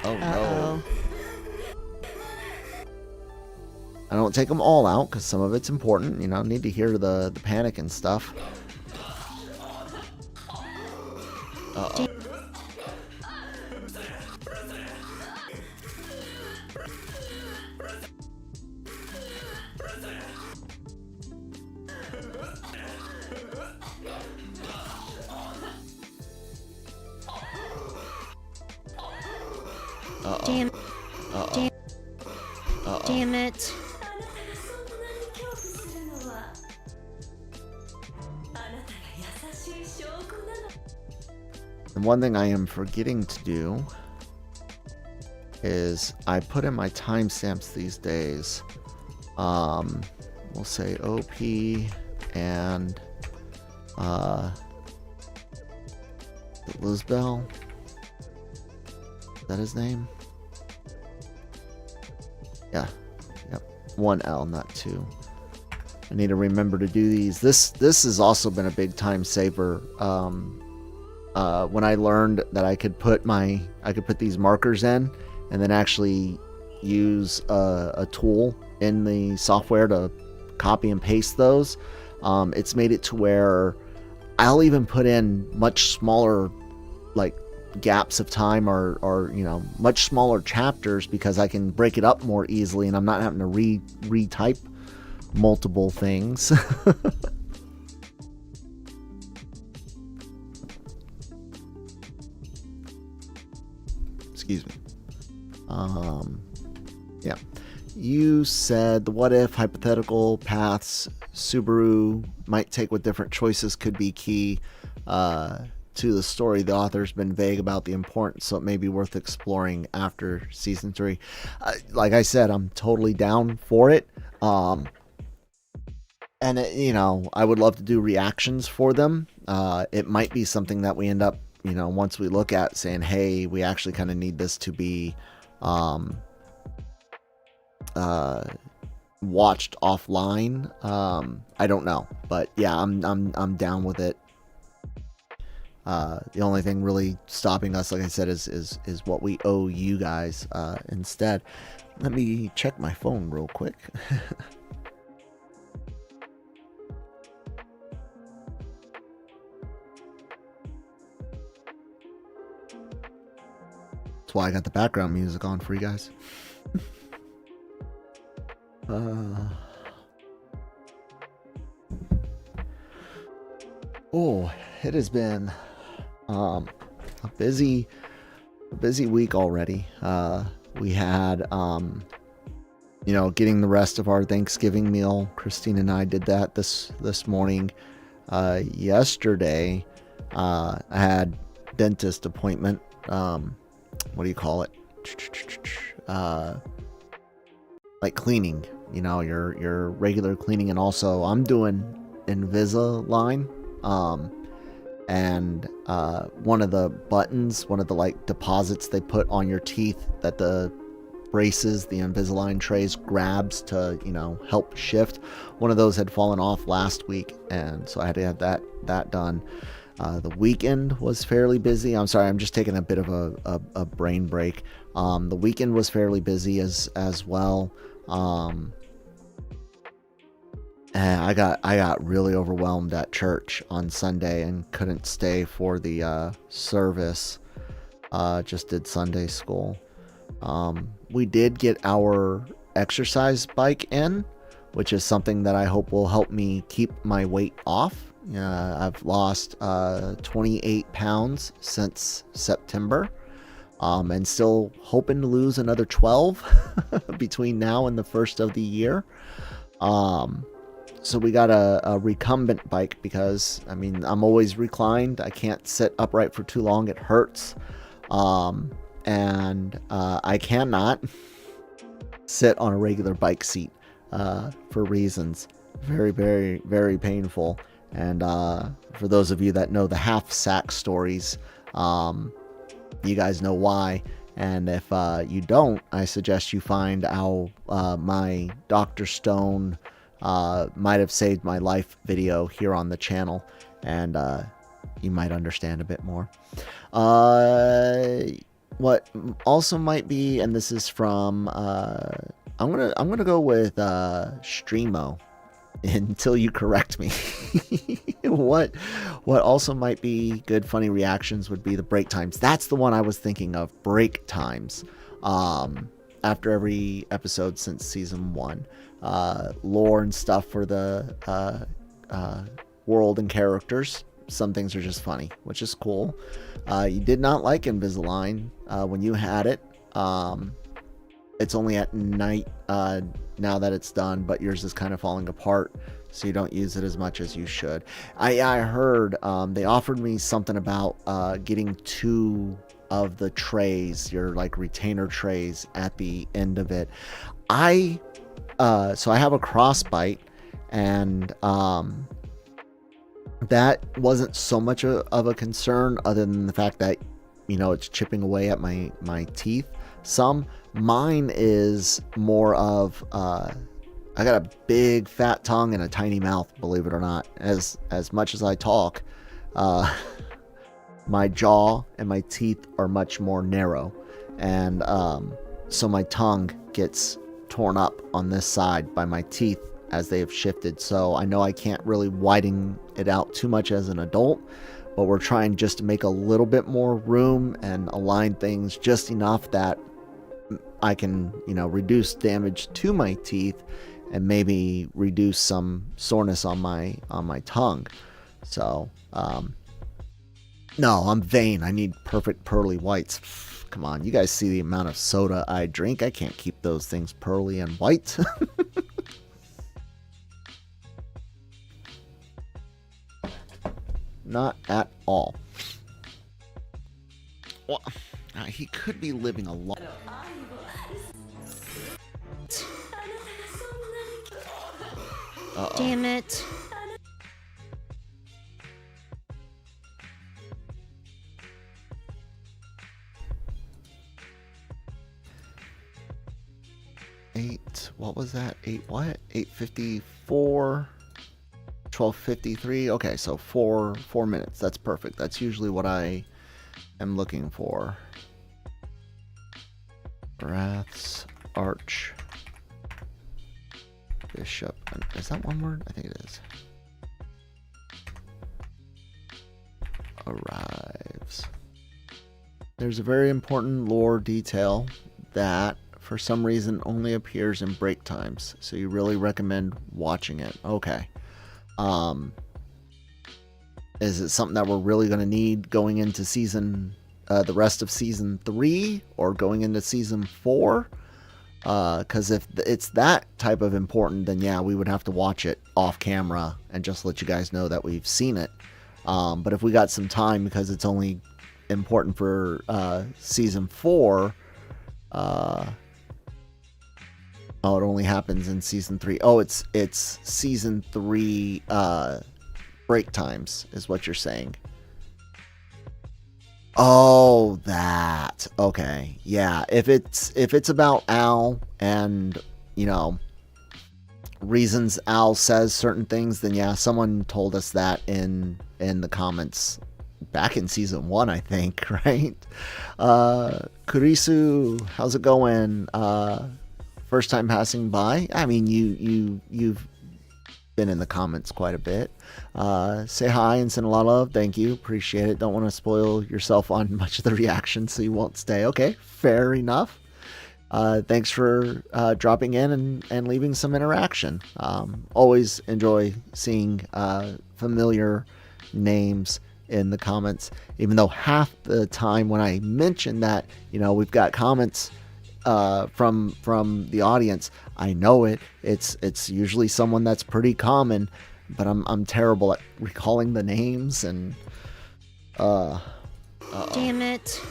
Oh no. I don't take them all out because some of it's important. Need to hear the panic and stuff. Uh-oh. Damn. Damn it. And one thing I am forgetting to do is I put in my timestamps these days. We'll say OP and Lizbel. Is that his name? Yeah. Yep. 1 L, not 2. I need to remember to do these. This has also been a big time saver. When I learned that I could put these markers in and then actually use a tool in the software to copy and paste those, it's made it to where I'll even put in much smaller gaps of time or much smaller chapters because I can break it up more easily and I'm not having to retype multiple things. Excuse me. Yeah. You said the what if hypothetical paths Subaru might take with different choices could be key to the story. The author's been vague about the importance, so it may be worth exploring after season 3. Like I said, I'm totally down for it. And I would love to do reactions for them. It might be something that we end up, once we look at saying, hey, we actually kind of need this to be watched offline. I don't know, but yeah, I'm down with it. The only thing really stopping us, like I said, is what we owe you guys instead. Let me check my phone real quick. That's why I got the background music on for you guys. It has been a busy week already. We had getting the rest of our Thanksgiving meal. Christine and I did that this morning. Yesterday I had dentist appointment. What do you call it? Like cleaning, your regular cleaning, and also I'm doing Invisalign. And one of the buttons, one of the deposits they put on your teeth that the braces, the Invisalign trays grabs to, you know, help shift. One of those had fallen off last week, and so I had to have that done. The weekend was fairly busy. I'm sorry, I'm just taking a bit of a brain break. The weekend was fairly busy as well. And I got really overwhelmed at church on Sunday and couldn't stay for the service. Just did Sunday school. We did get our exercise bike in, which is something that I hope will help me keep my weight off. I've lost 28 pounds since September, and still hoping to lose another 12 between now and the first of the year. So we got a recumbent bike because, I mean, I'm always reclined. I can't sit upright for too long. It hurts. And I cannot sit on a regular bike seat for reasons. Very, very, very painful. And for those of you that know the half sack stories, you guys know why. And if you don't, I suggest you find how my Dr. Stone might have saved my life video here on the channel, and you might understand a bit more. What also might be, and this is from I'm gonna go with Streamo until you correct me. What also might be good funny reactions would be the break times. That's the one I was thinking of, break times. After every episode since season 1, lore and stuff for the world and characters. Some things are just funny, which is cool. You did not like Invisalign when you had it. It's only at night now that it's done, but yours is kind of falling apart, so you don't use it as much as you should. I heard they offered me something about getting 2 of the trays, your like retainer trays at the end of it. So I have a crossbite, and that wasn't so much of a concern, other than the fact that, you know, it's chipping away at my teeth some. Mine is more of I got a big fat tongue and a tiny mouth, believe it or not. As much as I talk, my jaw and my teeth are much more narrow, and so my tongue gets torn up on this side by my teeth as they have shifted. So I know I can't really widen it out too much as an adult, but we're trying just to make a little bit more room and align things just enough that I can, you know, reduce damage to my teeth and maybe reduce some soreness on my tongue. So no, I'm vain. I need perfect pearly whites. Come on, you guys see the amount of soda I drink. I can't keep those things pearly and white. Not at all. Well, he could be living a lot. Damn it. What was that? 8 what? 8:54. 12:53. Okay, so 4 minutes. That's perfect. That's usually what I am looking for. Wraths, Arch, Bishop. Is that one word? I think it is. Arrives. There's a very important lore detail that for some reason only appears in break times, so you really recommend watching it. Okay. Is it something that we're really going to need going into the rest of season 3 or going into season 4? Because if it's that type of important, then yeah, we would have to watch it off camera and just let you guys know that we've seen it. But if we got some time, because it's only important for season 4, oh, it only happens in season 3. Oh, it's season 3 break times is what you're saying. Oh, that. Okay. Yeah. If it's about Al and, you know, reasons Al says certain things, then yeah, someone told us that in the comments back in season 1, I think, right? Kurisu, how's it going? First time passing by. I mean, you've been in the comments quite a bit. Say hi and send a lot of love. Thank you. Appreciate it. Don't want to spoil yourself on much of the reaction, so you won't stay. Okay, fair enough. Thanks for dropping in and leaving some interaction. Always enjoy seeing familiar names in the comments, even though half the time when I mention that, you know, we've got comments from the audience, I know it's usually someone that's pretty common, but I'm terrible at recalling the names and Damn it.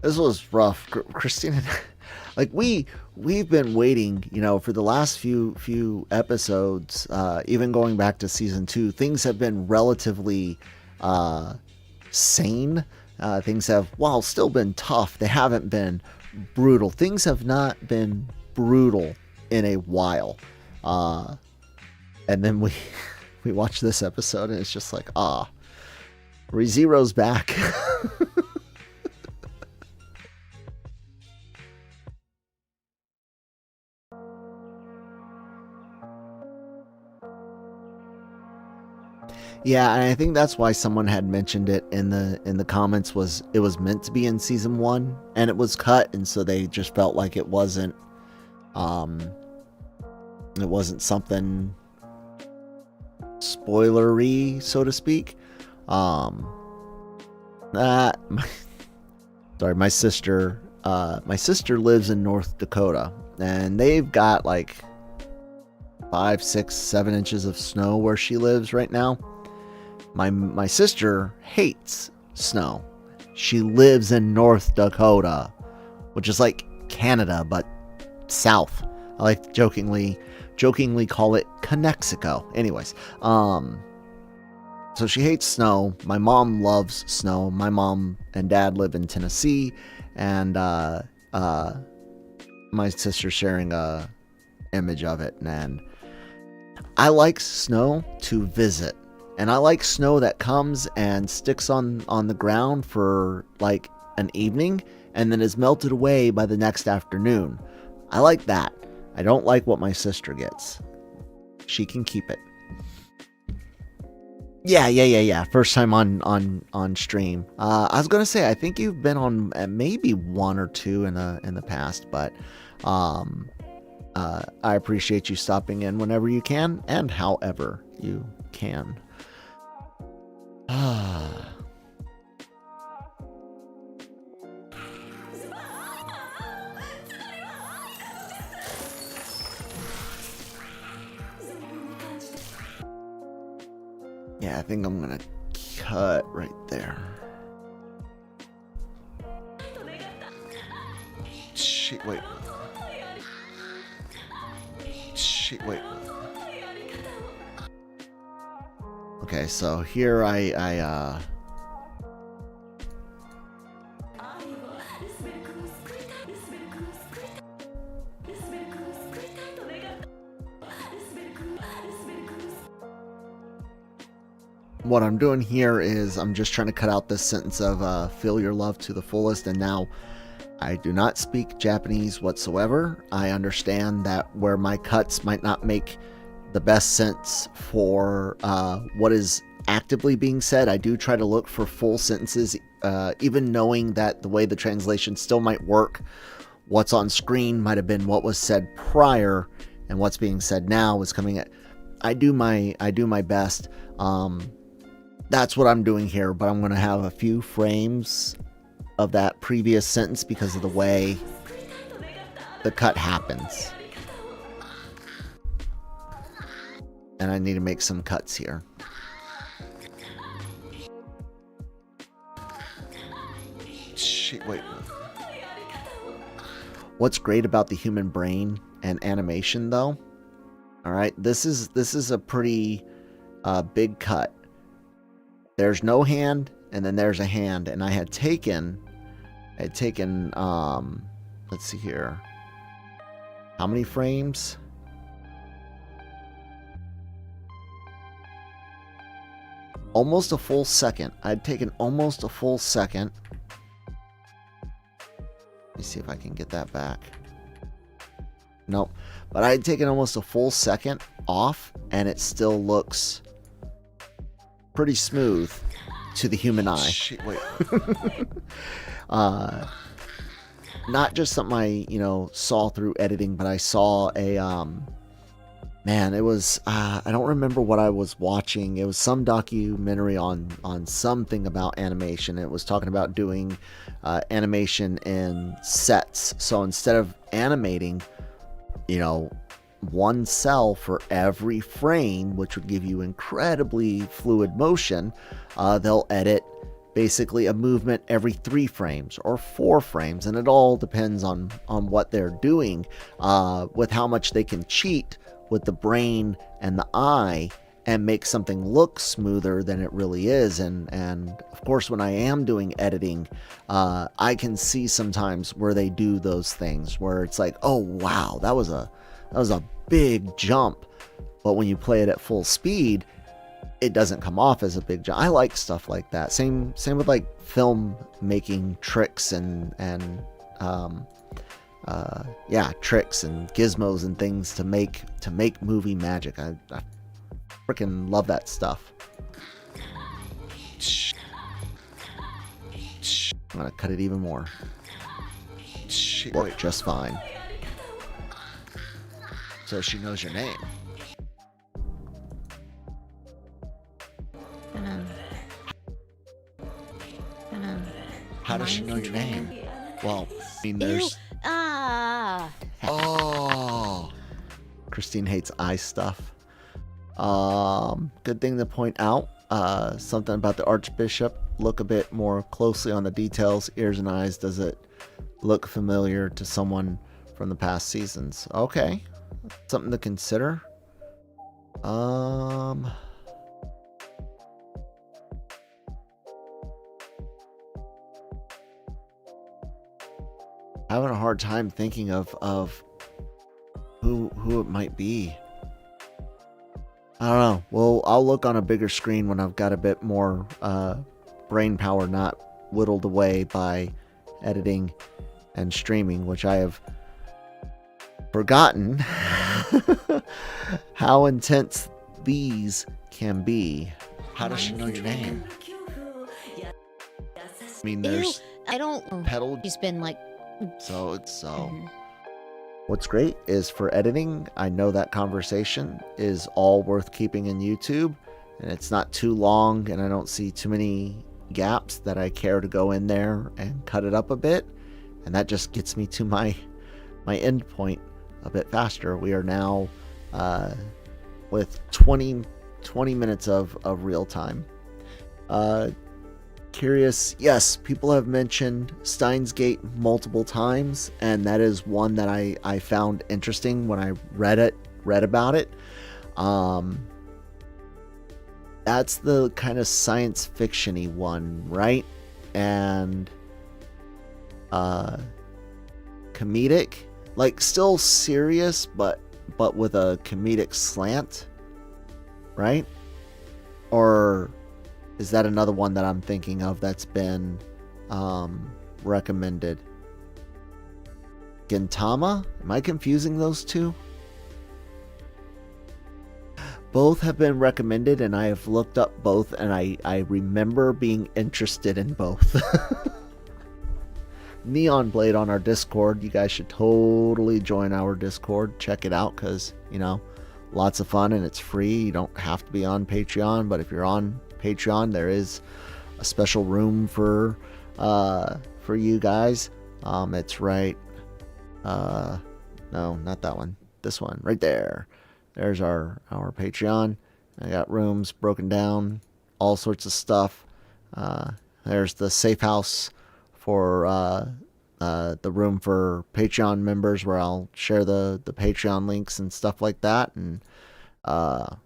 This was rough, Christina. Like we've been waiting, you know, for the last few episodes, even going back to season 2. Things have been relatively sane. Things have, while still been tough, they haven't been brutal. Things have not been brutal in a while. And then we watch this episode, and it's just like, ReZero's back. Yeah, and I think that's why someone had mentioned it in the comments, was it was meant to be in season 1 and it was cut, and so they just felt like it wasn't something spoilery, so to speak. My sister lives in North Dakota, and they've got like 5, 6, 7 inches of snow where she lives right now. My sister hates snow. She lives in North Dakota, which is like Canada but south. I like jokingly call it Connecticut. Anyways, so she hates snow. My mom loves snow. My mom and dad live in Tennessee, and my sister's sharing a image of it. And I like snow to visit. And I like snow that comes and sticks on the ground for like an evening and then is melted away by the next afternoon. I like that. I don't like what my sister gets. She can keep it. Yeah. First time on stream. I was gonna say, I think you've been on maybe 1 or 2 in the past, but I appreciate you stopping in whenever you can and however you can. Yeah, I think I'm gonna cut right there. Shit, wait. Okay, so here I what I'm doing here is I'm just trying to cut out this sentence of feel your love to the fullest. And now I do not speak Japanese whatsoever. I understand that where my cuts might not make the best sense for what is actively being said, I do try to look for full sentences, even knowing that the way the translation still might work, what's on screen might have been what was said prior, and what's being said now is coming at. I do my best. That's what I'm doing here, but I'm going to have a few frames of that previous sentence because of the way the cut happens. And I need to make some cuts here. Shit, wait. What's great about the human brain and animation, though? All right, this is a pretty big cut. There's no hand, and then there's a hand, and I had taken, let's see here. How many frames? Almost a full second. I'd taken almost a full second. Let me see if I can get that back. Nope. But I had taken almost a full second off, and it still looks pretty smooth to the human eye. Shit, wait. Not just something I, saw through editing, but I saw a, man, it was, I don't remember what I was watching. It was some documentary on something about animation. It was talking about doing animation in sets. So instead of animating, one cell for every frame, which would give you incredibly fluid motion, they'll edit basically a movement every 3 frames or 4 frames, and it all depends on what they're doing, with how much they can cheat with the brain and the eye and make something look smoother than it really is. And of course, when I am doing editing, I can see sometimes where they do those things where it's like, oh wow, that was a big jump, but when you play it at full speed, it doesn't come off as a big jump. I like stuff like that. Same with like film making tricks and tricks and gizmos and things to make movie magic. I freaking love that stuff. I'm gonna cut it even more. Worked just fine. So she knows your name. How does she know your name? Well, I mean, there's. Oh. Christine hates eye stuff. Good thing to point out. Something about the Archbishop. Look a bit more closely on the details, ears and eyes. Does it look familiar to someone from the past seasons? Okay. Something to consider. Having a hard time thinking of who it might be. I don't know. Well, I'll look on a bigger screen when I've got a bit more brain power not whittled away by editing and streaming, which I have forgotten how intense these can be. How does she know your name? I mean, there's. I don't. Pedal. She's been like. So it's so. What's great is for editing, I know that conversation is all worth keeping in YouTube, and it's not too long, and I don't see too many gaps that I care to go in there and cut it up a bit, and that just gets me to my end point a bit faster. We are now with 20 minutes of real time. Curious, yes, people have mentioned Steins Gate multiple times, and that is one that I found interesting when I read about it. That's the kind of science fiction-y one, right? And comedic, like still serious, but with a comedic slant, right? Or is that another one that I'm thinking of that's been recommended? Gintama? Am I confusing those two? Both have been recommended, and I have looked up both, and I remember being interested in both. Neon Blade on our Discord. You guys should totally join our Discord. Check it out, because, you know, lots of fun, and it's free. You don't have to be on Patreon, but if you're on Patreon, there is a special room for you guys. It's right. No, not that one. This one, right there. There's our Patreon. I got rooms broken down, all sorts of stuff. There's the safe house for the room for Patreon members, where I'll share the Patreon links and stuff like that. And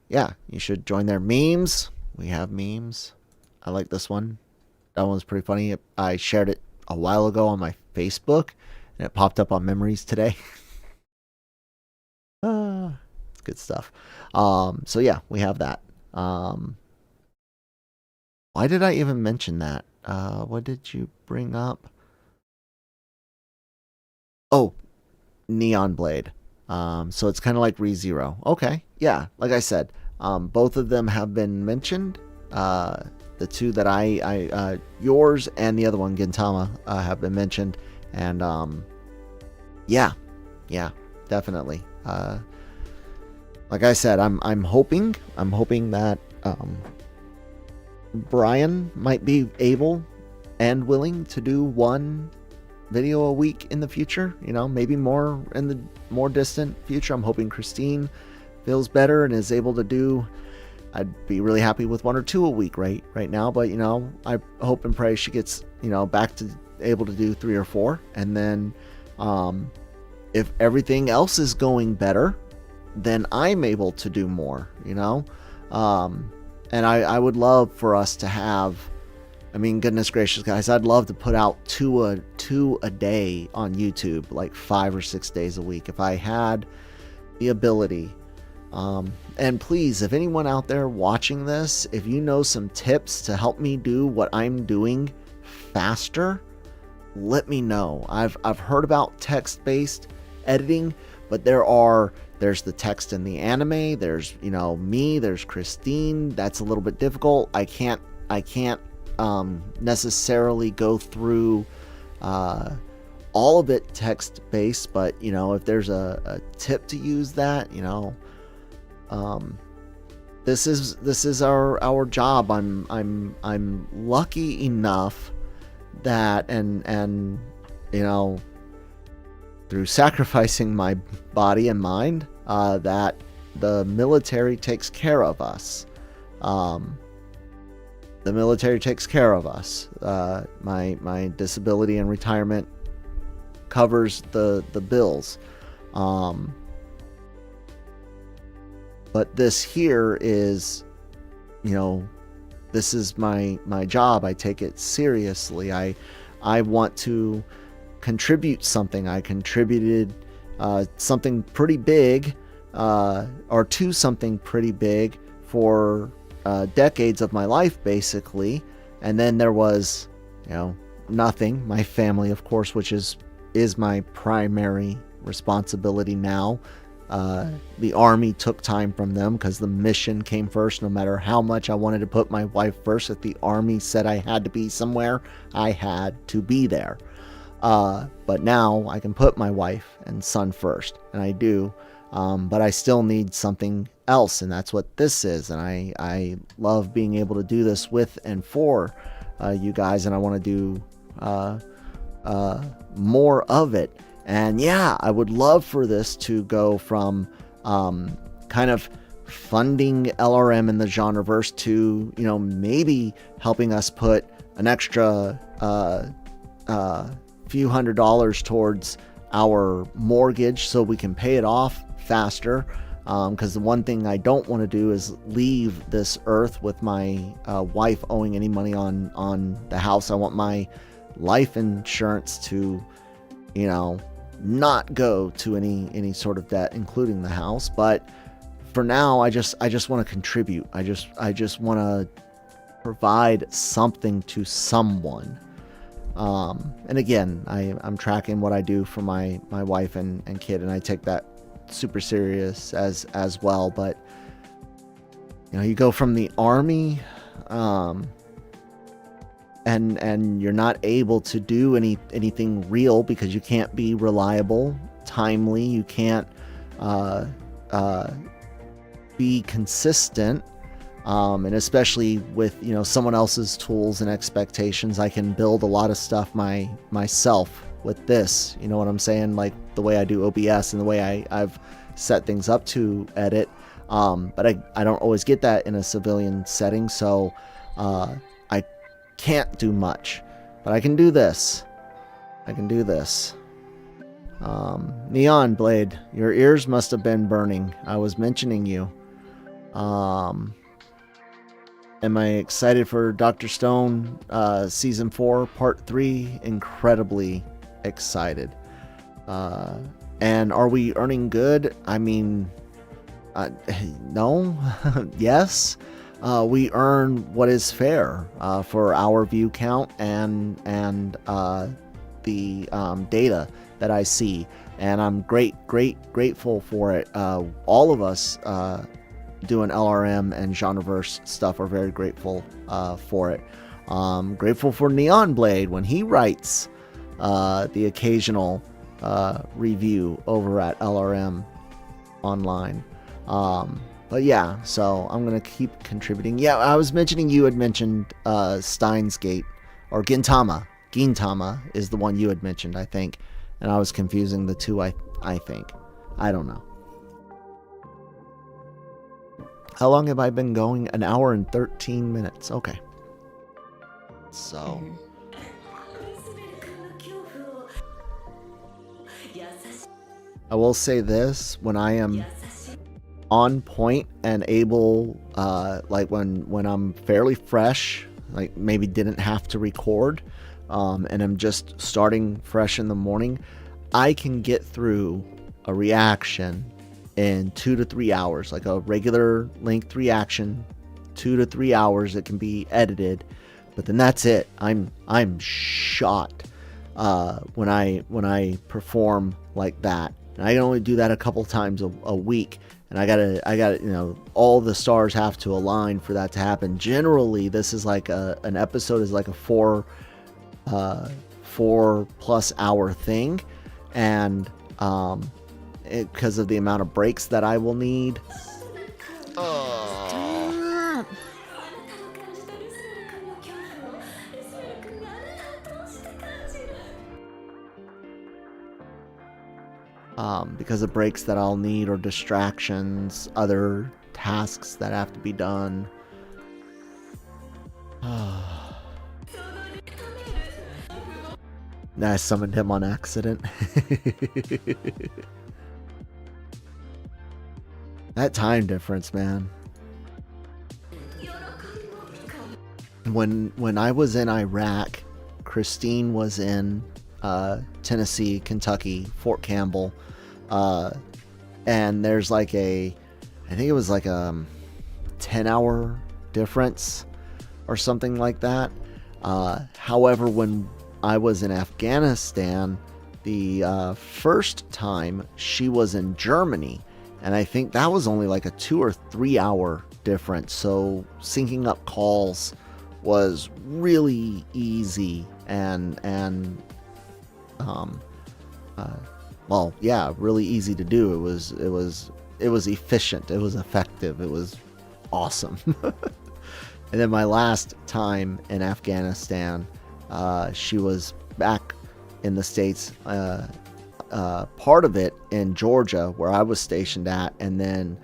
yeah, you should join their memes. We have memes. I like this one. That one's pretty funny. I shared it a while ago on my Facebook, and it popped up on memories today. It's good stuff. So yeah, we have that. Why did I even mention that? What did you bring up? Oh, Neon Blade. So it's kind of like ReZero. Okay, yeah, like I said, both of them have been mentioned. The two that I yours and the other one, Gintama, have been mentioned. And yeah, definitely. Like I said, I'm hoping that Brian might be able and willing to do one video a week in the future. You know, maybe more in the more distant future. I'm hoping Christine feels better and is able to do. I'd be really happy with 1 or 2 a week right now. But, you know, I hope and pray she gets, you know, back to able to do 3 or 4. And then if everything else is going better, then I'm able to do more, you know. And I would love for us to have, I mean, goodness gracious, guys, I'd love to put out two a day on YouTube, like 5 or 6 days a week, if I had the ability. And please, if anyone out there watching this, if you know some tips to help me do what I'm doing faster, let me know. I've heard about text-based editing, but there's the text in the anime, there's, you know, me, there's Christine. That's a little bit difficult. I can't necessarily go through all of it text-based, but, you know, if there's a tip to use that, you know, this is our job. I'm lucky enough that and you know, through sacrificing my body and mind, that the military takes care of us. The military takes care of us. My disability and retirement covers the bills. But this here is, you know, this is my job. I take it seriously. I want to contribute something. I contributed something pretty big, or to something pretty big for decades of my life, basically. And then there was, you know, nothing. My family, of course, which is my primary responsibility now. The Army took time from them because the mission came first. No matter how much I wanted to put my wife first, if the Army said I had to be somewhere, I had to be there. But now I can put my wife and son first, and I do. But I still need something else, and that's what this is. And I love being able to do this with and for you guys, and I want to do more of it. And yeah, I would love for this to go from kind of funding LRM in the GenreVerse to, you know, maybe helping us put an extra few $100s towards our mortgage so we can pay it off faster. Because the one thing I don't want to do is leave this earth with my wife owing any money on the house. I want my life insurance to, you know, not go to any sort of debt, including the house. But for now, I just want to contribute. I just want to provide something to someone. And again, I'm tracking what I do for my wife and kid, and I take that super serious as well. But you go from the army, and you're not able to do anything real because you can't be reliable, timely. You can't be consistent. And especially with someone else's tools and expectations, I can build a lot of stuff myself with this. You know what I'm saying? Like the way I do OBS and the way I've set things up to edit. But I don't always get that in a civilian setting, so I can't do much. But I can do this. Neon Blade, your ears must have been burning. I was mentioning you. Am I excited for Dr. Stone Season 4, Part 3? Incredibly excited. And are we earning good? I mean, no. Yes. We earn what is fair for our view count and the data that I see. And I'm grateful for it. All of us doing LRM and GenreVerse stuff are very grateful for it. Grateful for Neon Blade when he writes the occasional review over at LRM online. But yeah, so I'm gonna keep contributing. Yeah, I was mentioning, you had mentioned Steins Gate, or Gintama. Gintama is the one you had mentioned, I think, and I was confusing the two. I think, I don't know. How long have I been going? 1 hour and 13 minutes. Okay. So. I will say this, when I am on point and able, like when I'm fairly fresh, like maybe didn't have to record, and I'm just starting fresh in the morning, I can get through a reaction in 2 to 3 hours, like a regular length reaction, 2 to 3 hours. It can be edited, but then that's it. I'm shot when I perform like that, and I can only do that a couple times a week. And I gotta, all the stars have to align for that to happen. Generally, this is like an episode is like a 4+ hour thing, and because of the amount of breaks that I will need. Stop. Because of breaks that I'll need, or distractions, other tasks that have to be done. I summoned him on accident. That time difference, man. When I was in Iraq, Christine was in Tennessee, Kentucky, Fort Campbell, and there's like I think it was like a 10-hour difference or something like that. However, when I was in Afghanistan, the first time, she was in Germany, and I think that was only like a 2 or 3 hour difference. So syncing up calls was really easy and well, yeah, really easy to do. It was efficient. It was effective. It was awesome. And then my last time in Afghanistan, she was back in the States, part of it in Georgia where I was stationed at, and then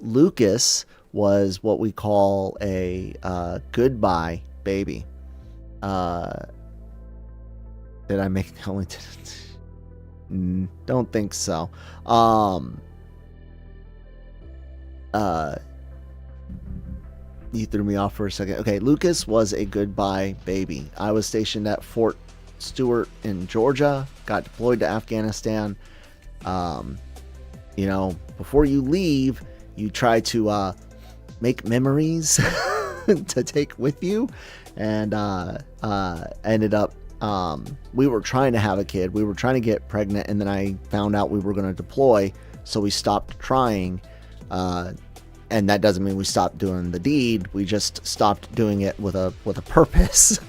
Lucas was what we call a goodbye baby. Did I make the only? Don't think so. You threw me off for a second. Okay, Lucas was a goodbye baby. I was stationed at Fort Stewart in Georgia, got deployed to Afghanistan. Before you leave, you try to make memories to take with you, and ended up we were trying to have a kid. We were trying to get pregnant, and then I found out we were going to deploy, so we stopped trying. And that doesn't mean we stopped doing the deed. We just stopped doing it with a purpose.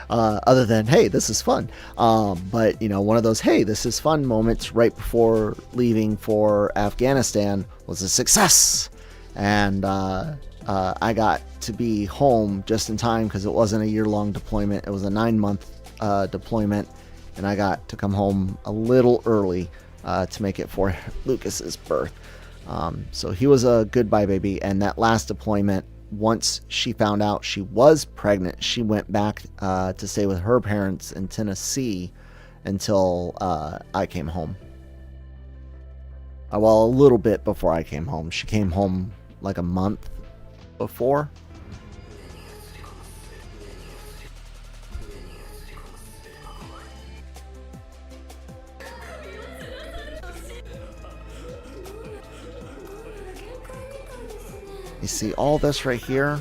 Other than, hey, this is fun. But, you know, one of those, hey, this is fun moments right before leaving for Afghanistan was a success. And I got to be home just in time because it wasn't a year-long deployment. It was a 9-month deployment. And I got to come home a little early to make it for Lucas's birth. So he was a goodbye baby. And that last deployment, once she found out she was pregnant, she went back to stay with her parents in Tennessee until I came home. Well, a little bit before I came home. She came home like a month before. You see all this right here?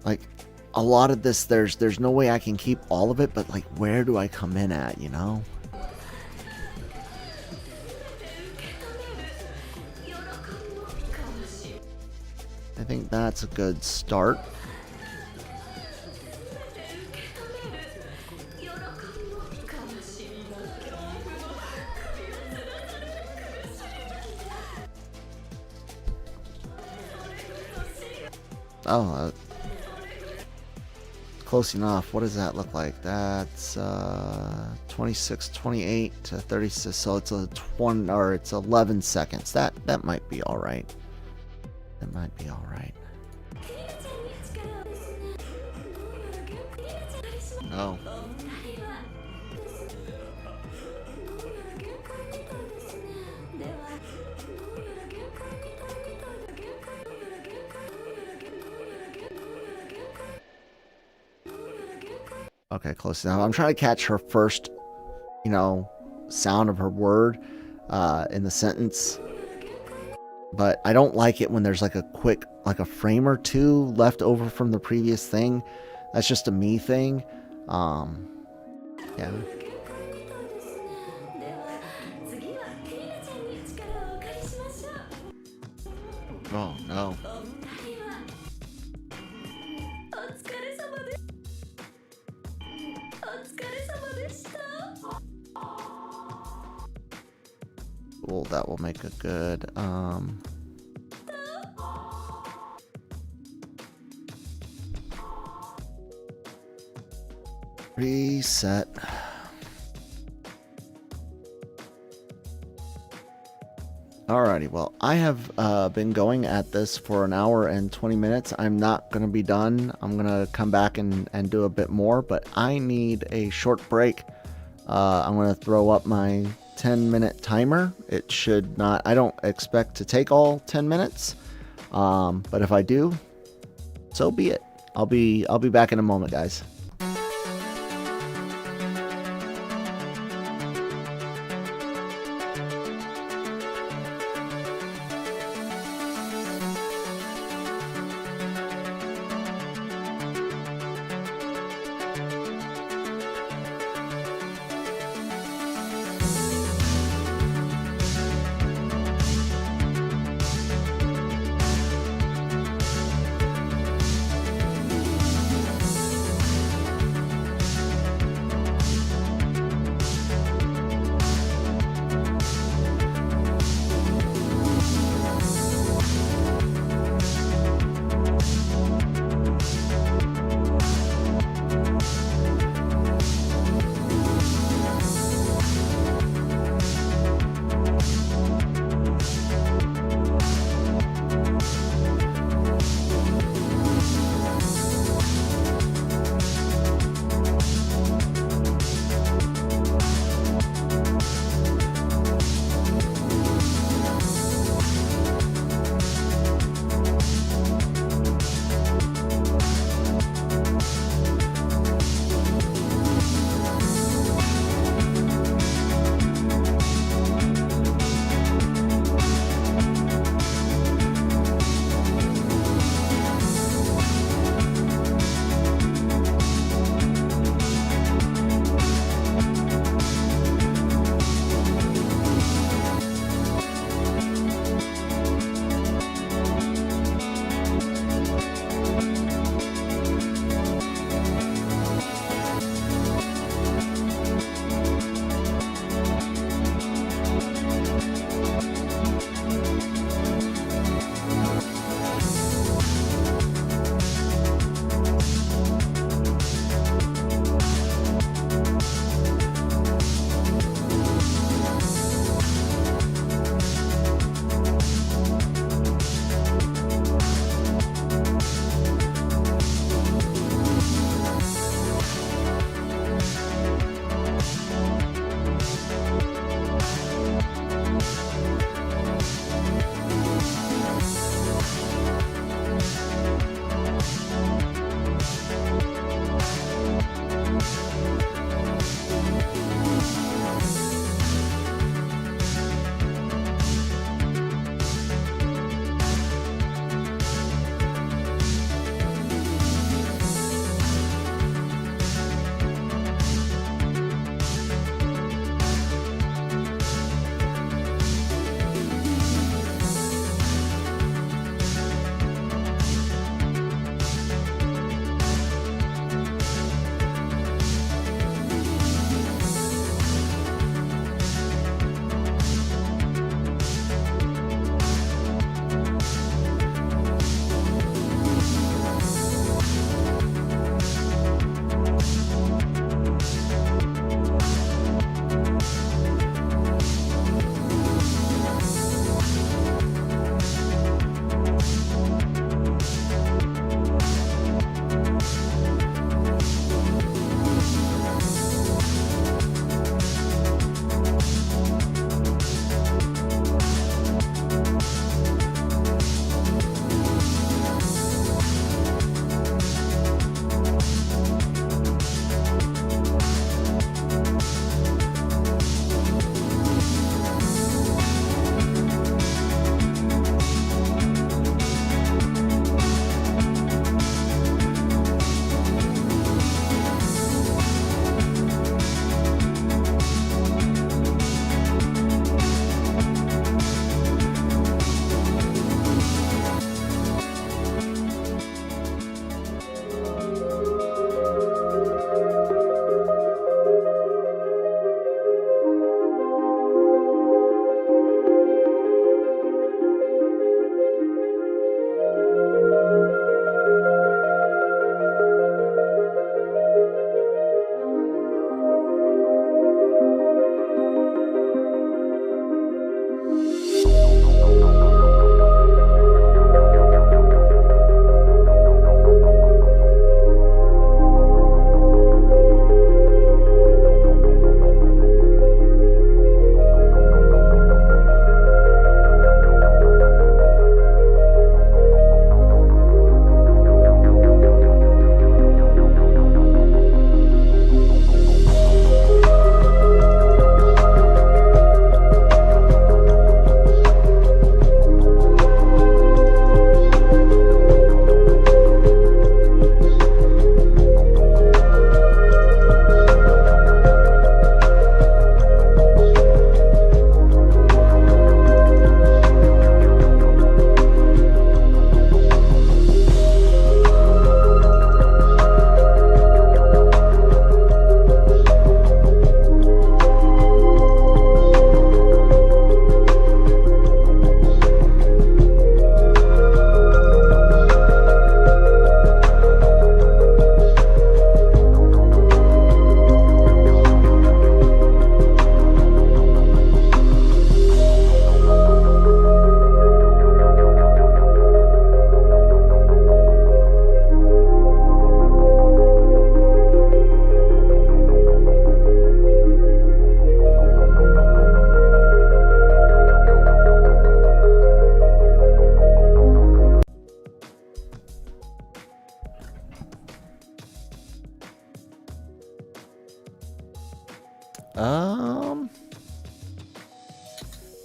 Like, a lot of this, there's no way I can keep all of it, but like, where do I come in at, you know? I think that's a good start. Oh, close enough. What does that look like? That's 26, 28 to 36. So it's a 20, or it's 11 seconds. That might be all right. That might be all right. No. Okay, close enough. I'm trying to catch her first, you know, sound of her word in the sentence. But I don't like it when there's like a quick, like a frame or two left over from the previous thing. That's just a me thing. Yeah. Oh, no. Cool, that will make a good, reset. Alrighty, well, I have been going at this for an hour and 20 minutes. I'm not going to be done. I'm going to come back and do a bit more, but I need a short break. I'm going to throw up my 10-minute timer. It should not, I don't expect to take all 10 minutes, but if I do, so be it. I'll be back in a moment, guys.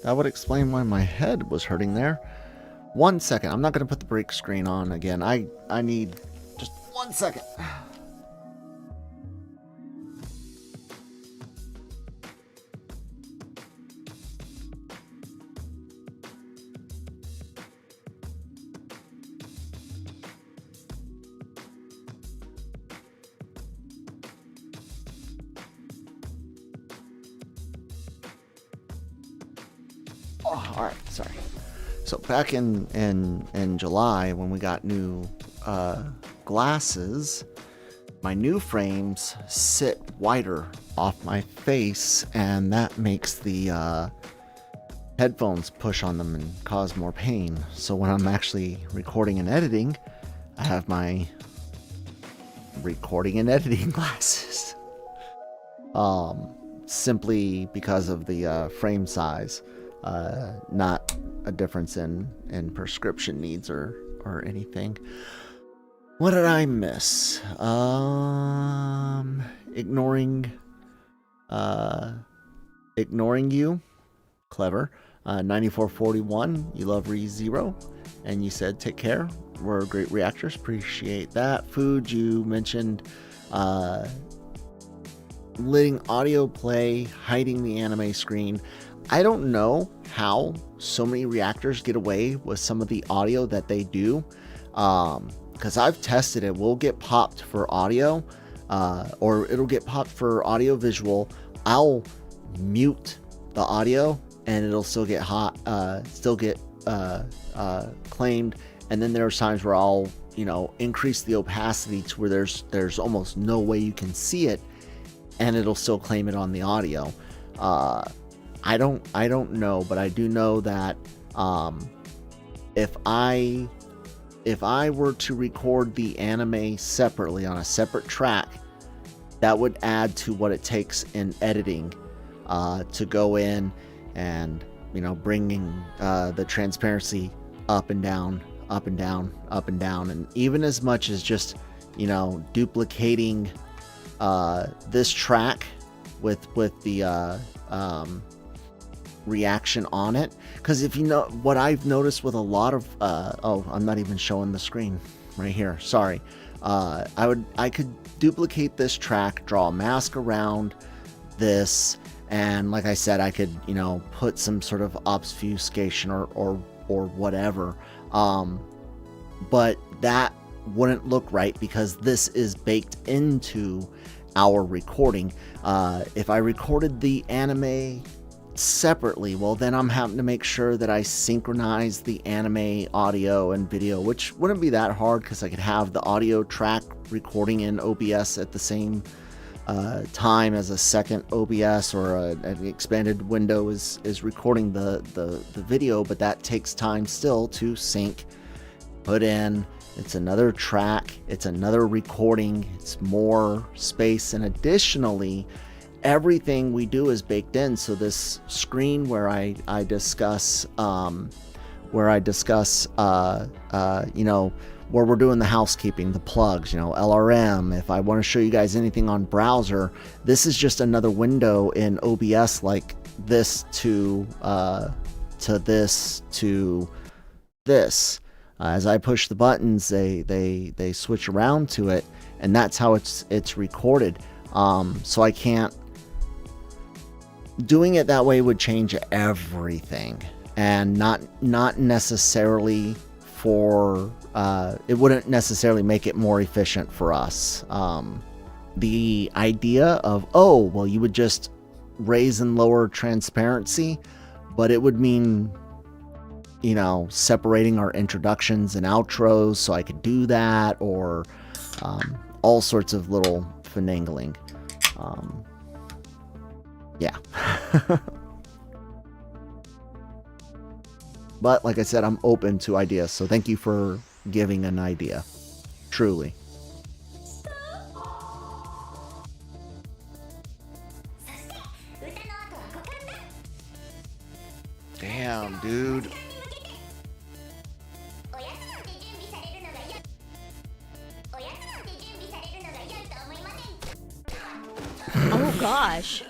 That would explain why my head was hurting there. 1 second. I'm not going to put the break screen on again. I need just 1 second. Oh, all right, sorry. So back in July when we got new glasses, my new frames sit wider off my face, and that makes the headphones push on them and cause more pain. So when I'm actually recording and editing, I have my recording and editing glasses. Simply because of the frame size. Not a difference in prescription needs or anything. What did I miss? Ignoring you. Clever. 9441, you love ReZero, and you said take care. We're great reactors. Appreciate that. Food, you mentioned letting audio play, hiding the anime screen. I don't know how so many reactors get away with some of the audio that they do, because I've tested it. We'll get popped for audio, or it'll get popped for audio visual. I'll mute the audio and it'll still get claimed. And then there are times where I'll, increase the opacity to where there's almost no way you can see it, and it'll still claim it on the audio. I don't know, but I do know that if I were to record the anime separately on a separate track, that would add to what it takes in editing to go in and bringing the transparency up and down, up and down, up and down, and even as much as just duplicating this track with the reaction on it. Because if you know what I've noticed with a lot of I'm not even showing the screen right here, sorry. I could duplicate this track, draw a mask around this, and like I said, I could put some sort of obfuscation or whatever, but that wouldn't look right because this is baked into our recording. If I recorded the anime separately, well, then I'm having to make sure that I synchronize the anime audio and video, which wouldn't be that hard because I could have the audio track recording in OBS at the same time as a second OBS, or an expanded window is recording the video, but that takes time still to sync, put in. It's another track, it's another recording, it's more space, and additionally, everything we do is baked in. So this screen where I discuss where we're doing the housekeeping, the plugs, LRM. If I want to show you guys anything on browser, this is just another window in OBS, like this to this to this. As I push the buttons, they switch around to it, and that's how it's recorded. So I can't. Doing it that way would change everything, and not necessarily for. It wouldn't necessarily make it more efficient for us. The idea of you would just raise and lower transparency, but it would mean separating our introductions and outros, so I could do that, or all sorts of little finagling. Yeah. But like I said, I'm open to ideas, so thank you for giving an idea. Truly. Damn, dude. Oh gosh.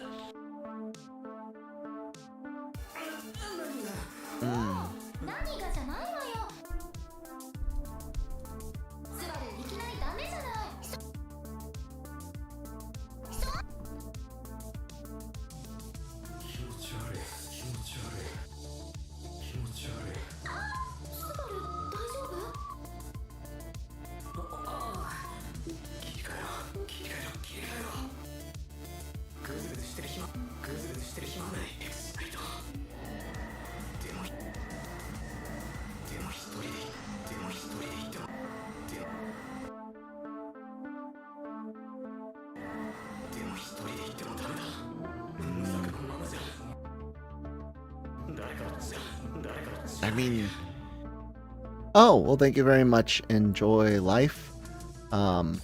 I mean, Oh, well, thank you very much. Enjoy life. Oh,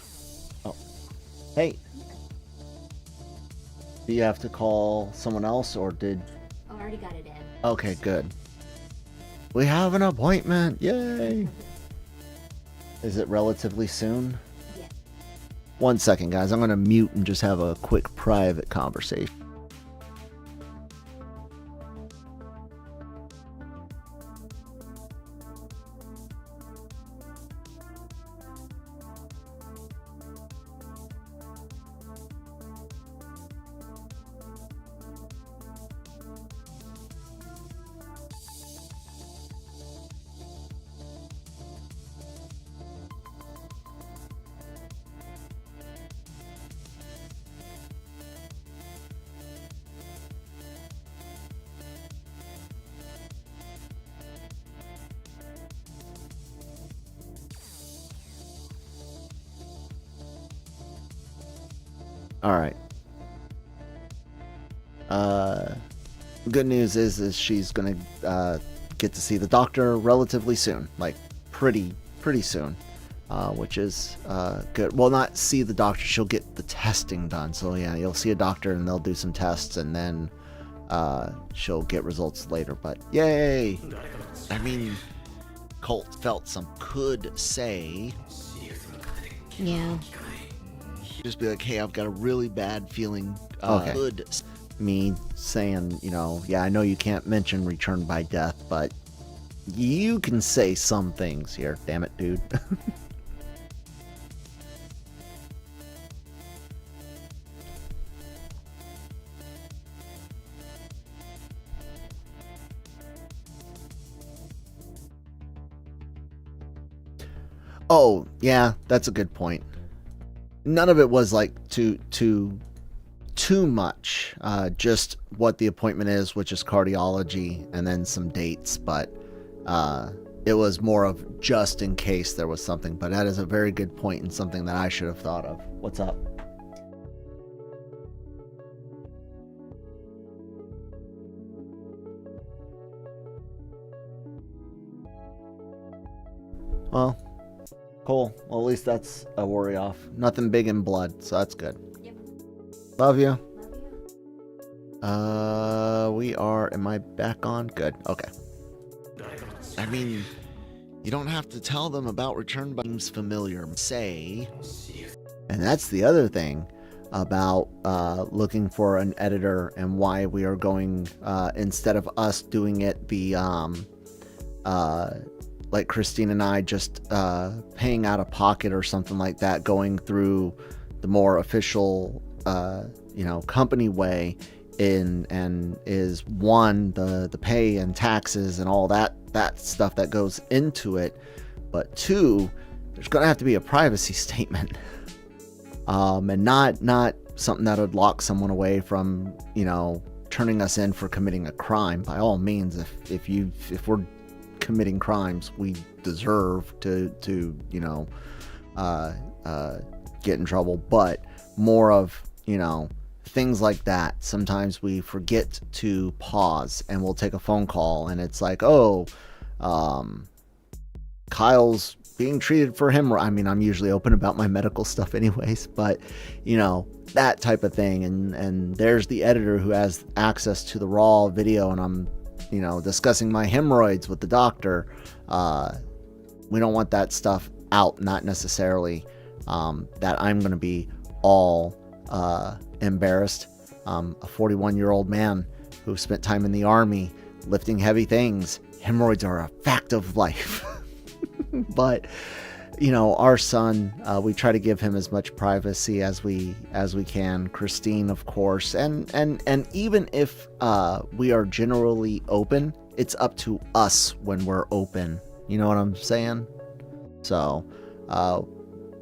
hey, do you have to call someone else or did... Oh, I already got it in. Okay, good. We have an appointment. Yay. Is it relatively soon? Yeah. 1 second, guys. I'm going to mute and just have a quick private conversation. All right. Good news is she's gonna get to see the doctor relatively soon, like pretty soon, which is good. Well, not see the doctor. She'll get the testing done. So yeah, you'll see a doctor and they'll do some tests and then she'll get results later. But yay! I mean, Colt felt some could say. Yeah. Just be like, hey, I've got a really bad feeling. Okay. Could. Me saying, you know, yeah, I know you can't mention return by death, but you can say some things here. Damn it, dude. Oh, yeah, that's a good point. None of it was like too much. Just what the appointment is, which is cardiology, and then some dates. But it was more of just in case there was something. But that is a very good point and something that I should have thought of. What's up? Well, cool. Well, at least that's a worry off. Nothing big in blood, so that's good. Yep. Love you. Love you. We are. Am I back on? Good. Okay. I mean, you don't have to tell them about return by seems familiar. Say. And that's the other thing about looking for an editor and why we are going instead of us doing it the like Christine and I just paying out of pocket or something like that, going through the more official company way and is one, the pay and taxes and all that stuff that goes into it, but two, there's gonna have to be a privacy statement, and not something that would lock someone away from turning us in for committing a crime. By all means, if we're committing crimes, we deserve to get in trouble, but more of things like that. Sometimes we forget to pause and we'll take a phone call and it's like, Kyle's being treated for him. I mean, I'm usually open about my medical stuff anyways, but that type of thing. And there's the editor who has access to the raw video and I'm discussing my hemorrhoids with the doctor. We don't want that stuff out, not necessarily that I'm going to be all embarrassed. A 41-year-old man who spent time in the army lifting heavy things. Hemorrhoids are a fact of life. But our son, we try to give him as much privacy as we can. Christine, of course, and even if we are generally open, it's up to us when we're open. You know what I'm saying? So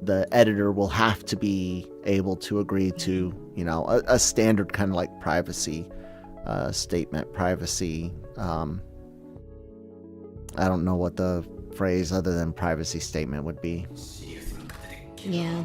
the editor will have to be able to agree to a standard kind of like privacy statement. Privacy. I don't know what the phrase other than privacy statement would be. Yeah.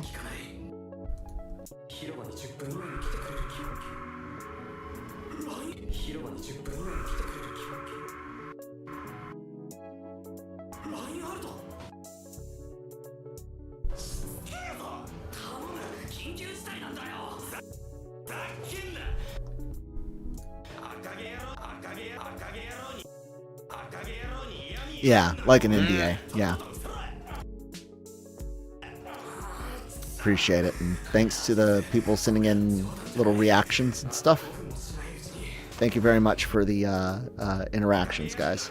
Yeah, like an NDA. Yeah. Appreciate it. And thanks to the people sending in little reactions and stuff. Thank you very much for the interactions, guys.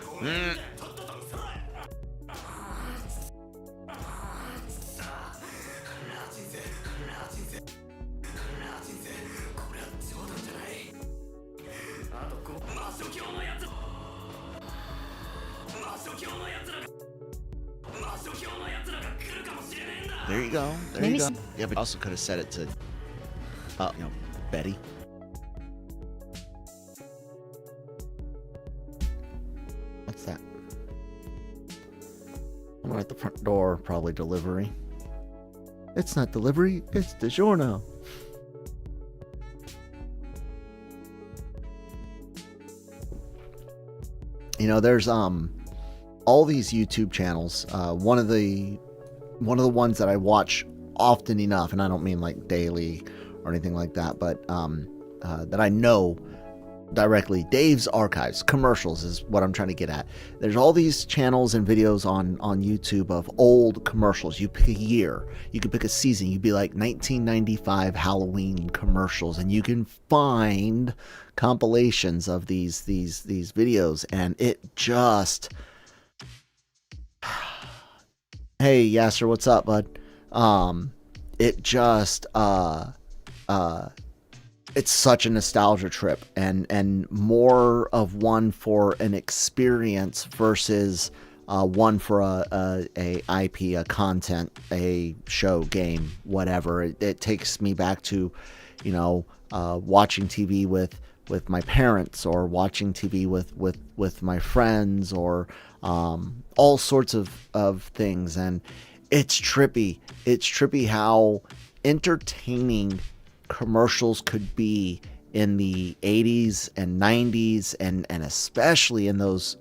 There you go. There Maybe you go. some- Yeah, but also could have set it to, Betty. What's that? Someone at the front door, probably delivery. It's not delivery, it's DiGiorno. You know, there's all these YouTube channels. One of the ones that I watch often enough, and I don't mean like daily or anything like that, but that I know directly, Dave's Archives commercials is what I'm trying to get at. There's all these channels and videos on YouTube of old commercials. You pick a year, you could pick a season, you'd be like 1995 Halloween commercials, and you can find compilations of these videos, and it just hey Yasser, what's up, bud? It just it's such a nostalgia trip, and more of one for an experience versus one for a IP, a content, a show, game, whatever. It takes me back to, watching TV with my parents, or watching TV with my friends, or all sorts of things. And it's trippy. It's trippy how entertaining commercials could be in the 80s and 90s, and especially in those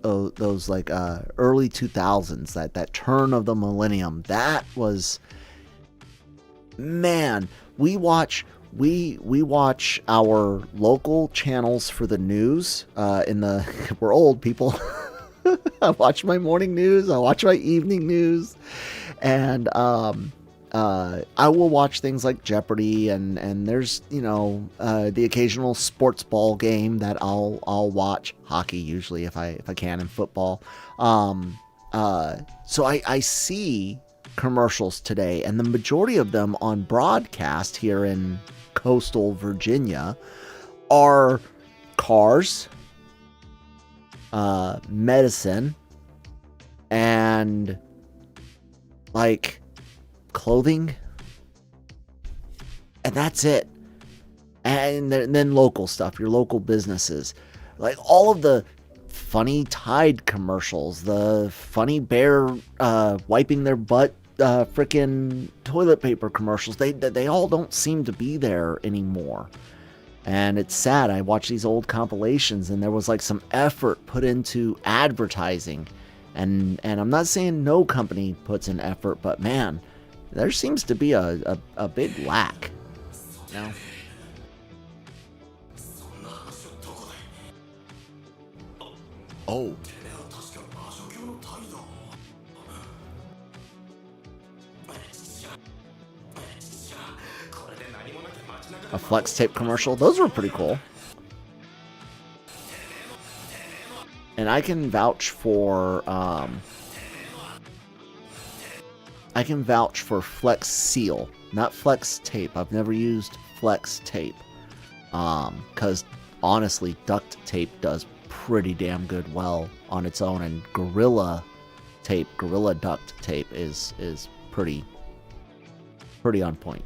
like early 2000s, that turn of the millennium. That was, man, we watch our local channels for the news. We're old people. I watch my morning news, I watch my evening news, and I will watch things like Jeopardy, and there's the occasional sports ball game that I'll watch. Hockey usually, if I can, and football. So I see commercials today, and the majority of them on broadcast here in coastal Virginia are cars, medicine, and like clothing, and that's it. And then local stuff, your local businesses, like all of the funny Tide commercials, the funny bear wiping their butt freaking toilet paper commercials. They all don't seem to be there anymore, and it's sad. I watch these old compilations, and there was like some effort put into advertising, and I'm not saying no company puts in effort, but man, there seems to be a big lack. Oh. A flex tape commercial. Those were pretty cool. And I can vouch for Flex Seal, not Flex Tape. I've never used Flex Tape, because honestly, duct tape does pretty damn good well on its own, and Gorilla duct tape is pretty on point.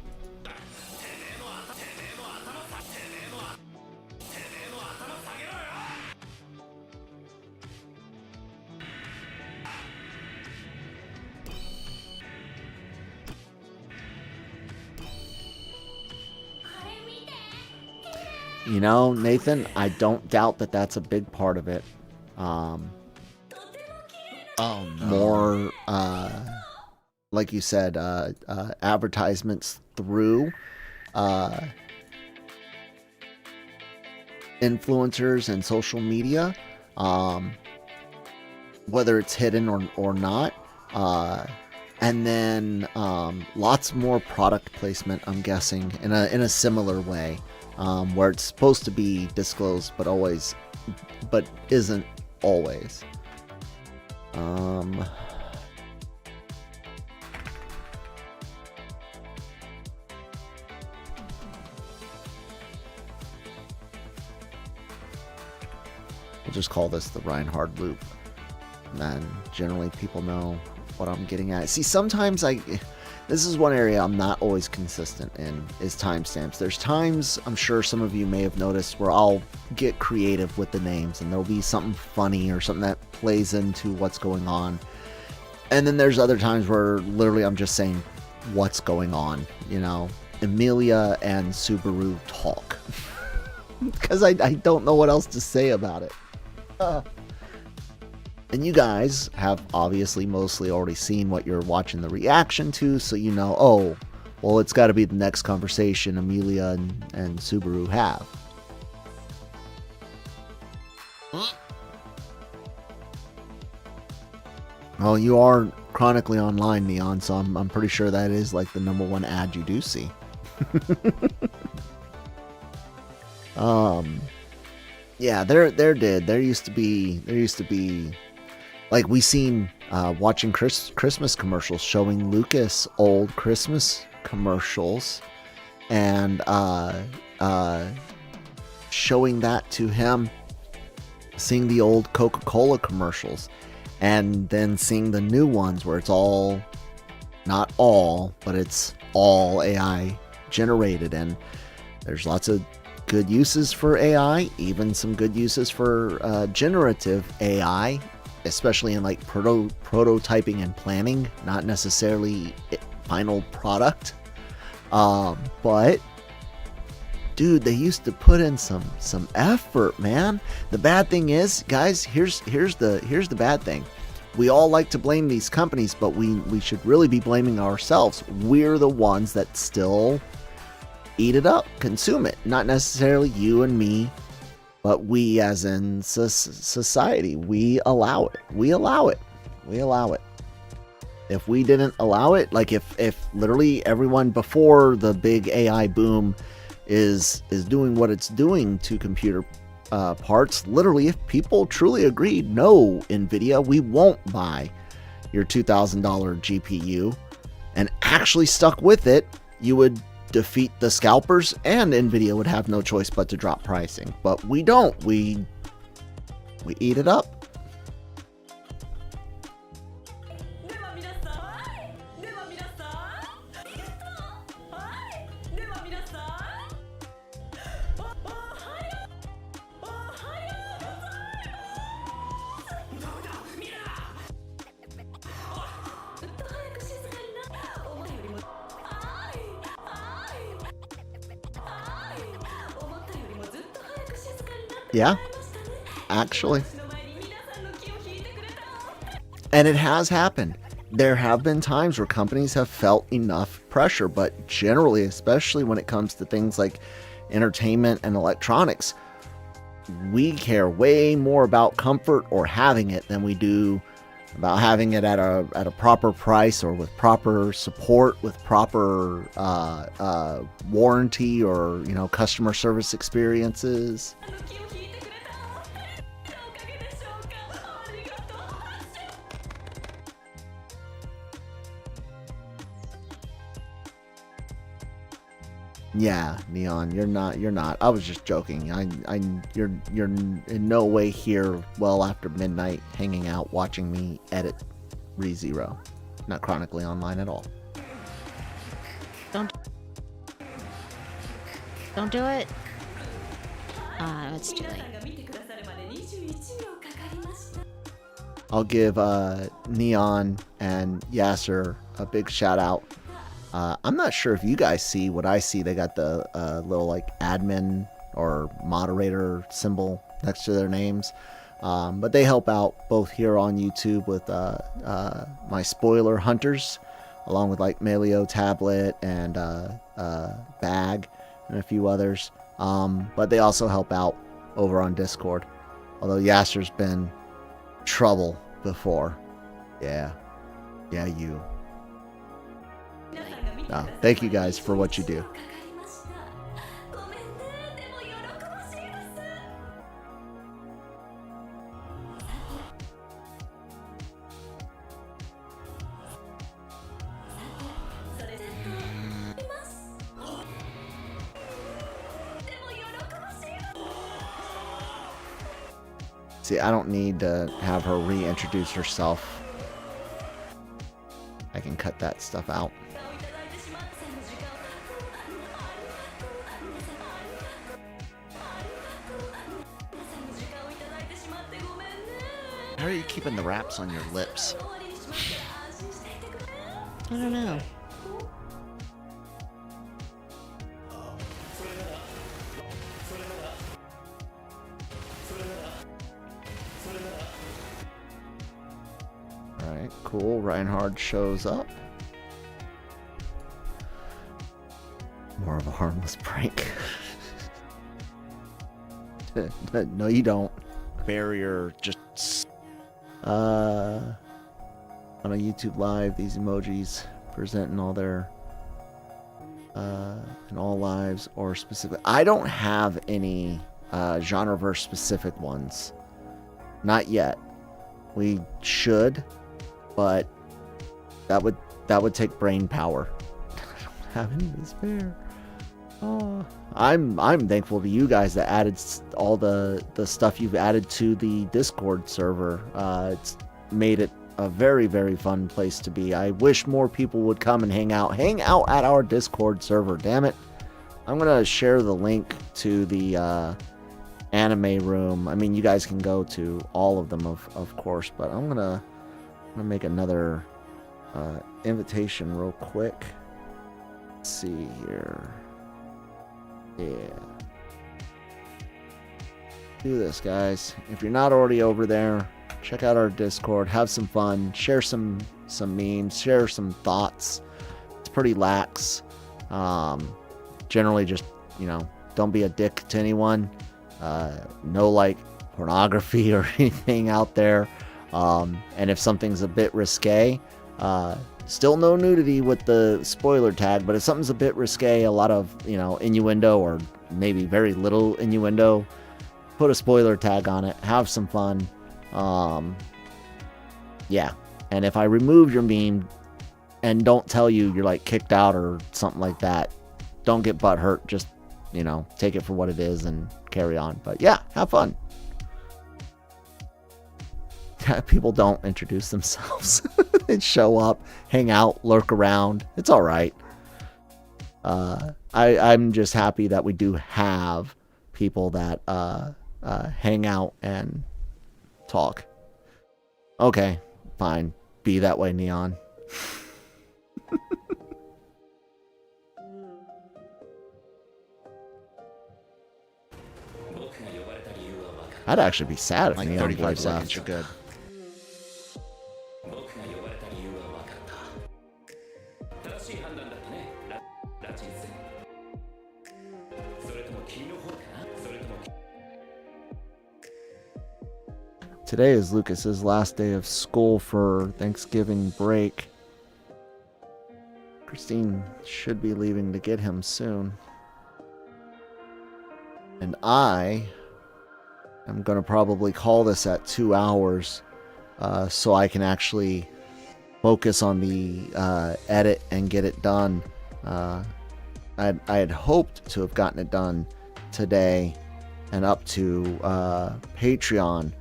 Nathan, I don't doubt that that's a big part of it. Oh, no. More, like you said, advertisements through influencers and social media. whether it's hidden or not. And then lots more product placement, I'm guessing, in a similar way, where it's supposed to be disclosed, but isn't always. We'll just call this the Reinhard loop. And then generally people know what I'm getting at. See, sometimes this is one area I'm not always consistent in, is timestamps. There's times, I'm sure some of you may have noticed, where I'll get creative with the names and there'll be something funny or something that plays into what's going on. And then there's other times where literally I'm just saying what's going on, you know, Emilia and Subaru talk. Because I don't know what else to say about it. And you guys have obviously mostly already seen what you're watching the reaction to, so you know, oh, well, it's got to be the next conversation Emilia and Subaru have. Well, you are chronically online, Neon, so I'm pretty sure that is like the #1 ad you do see. Yeah, there used to be like we seen watching Christmas commercials showing Lucas old Christmas commercials and showing that to him, seeing the old Coca-Cola commercials and then seeing the new ones where it's all, not all, but it's all AI generated, and there's lots of good uses for AI, even some good uses for generative AI, especially in like prototyping and planning, not necessarily final product. But dude, they used to put in some effort, man. The bad thing is, guys, here's the bad thing. We all like to blame these companies, but we should really be blaming ourselves. We're the ones that still eat it up, consume it. Not necessarily you and me, but we as in society. We allow it. We allow it. If we didn't allow it, like if literally everyone before the big AI boom is doing what it's doing to computer parts, literally if people truly agreed, no, NVIDIA, we won't buy your $2,000 GPU, and actually stuck with it, you would defeat the scalpers, and NVIDIA would have no choice but to drop pricing. But we don't. We eat it up. Yeah, actually. And it has happened. There have been times where companies have felt enough pressure, but generally, especially when it comes to things like entertainment and electronics, we care way more about comfort or having it than we do about having it at a proper price, or with proper support, with proper warranty, or customer service experiences. Yeah, Neon, you're not. I was just joking. You're in no way here well after midnight hanging out watching me edit ReZero. Not chronically online at all. Don't do it. It's too late. I'll give Neon and Yasser a big shout out. I'm not sure if you guys see what I see. They got the little like admin or moderator symbol next to their names. But they help out both here on YouTube with my spoiler hunters, along with like Melio Tablet and Bag and a few others. But they also help out over on Discord. Although Yasser's been trouble before. Yeah. Yeah, you. No, thank you guys for what you do. See, I don't need to have her reintroduce herself. I can cut that stuff out. How are you keeping the wraps on your lips? I don't know. Alright, cool. Reinhard shows up. More of a harmless prank. No, you don't. Barrier just... On a YouTube live, these emojis presenting all their in all lives or specific. I don't have any GenreVerse specific ones. Not yet. We should, but that would take brain power. I don't have any to spare. Oh, I'm thankful to you guys that added all the stuff you've added to the Discord server. It's made it a very, very fun place to be. I wish more people would come and hang out at our Discord server. Damn it. I'm gonna share the link to the anime room. I mean, you guys can go to all of them, of course, but I'm gonna make another invitation real quick. Let's see here. Yeah. Do this, guys. If you're not already over there, check out our Discord, have some fun, share some memes, share some thoughts. It's pretty lax. Generally just, don't be a dick to anyone. No like pornography or anything out there. And if something's a bit risque, still no nudity with the spoiler tag, but if something's a bit risque, a lot of, innuendo or maybe very little innuendo, put a spoiler tag on it, have some fun. Yeah. And if I remove your meme and don't tell you you're like kicked out or something like that, don't get butthurt. Just, take it for what it is and carry on. But yeah, have fun. People don't introduce themselves. They show up, hang out, lurk around. It's all right. I'm just happy that we do have people that hang out and talk. Okay, fine. Be that way, Neon. I'd actually be sad if like Neon 35 Blade seconds, left. you're good. Today is Lucas's last day of school for Thanksgiving break. Christine should be leaving to get him soon. And I am going to probably call this at 2 hours so I can actually focus on the edit and get it done. I had hoped to have gotten it done today and up to Patreon,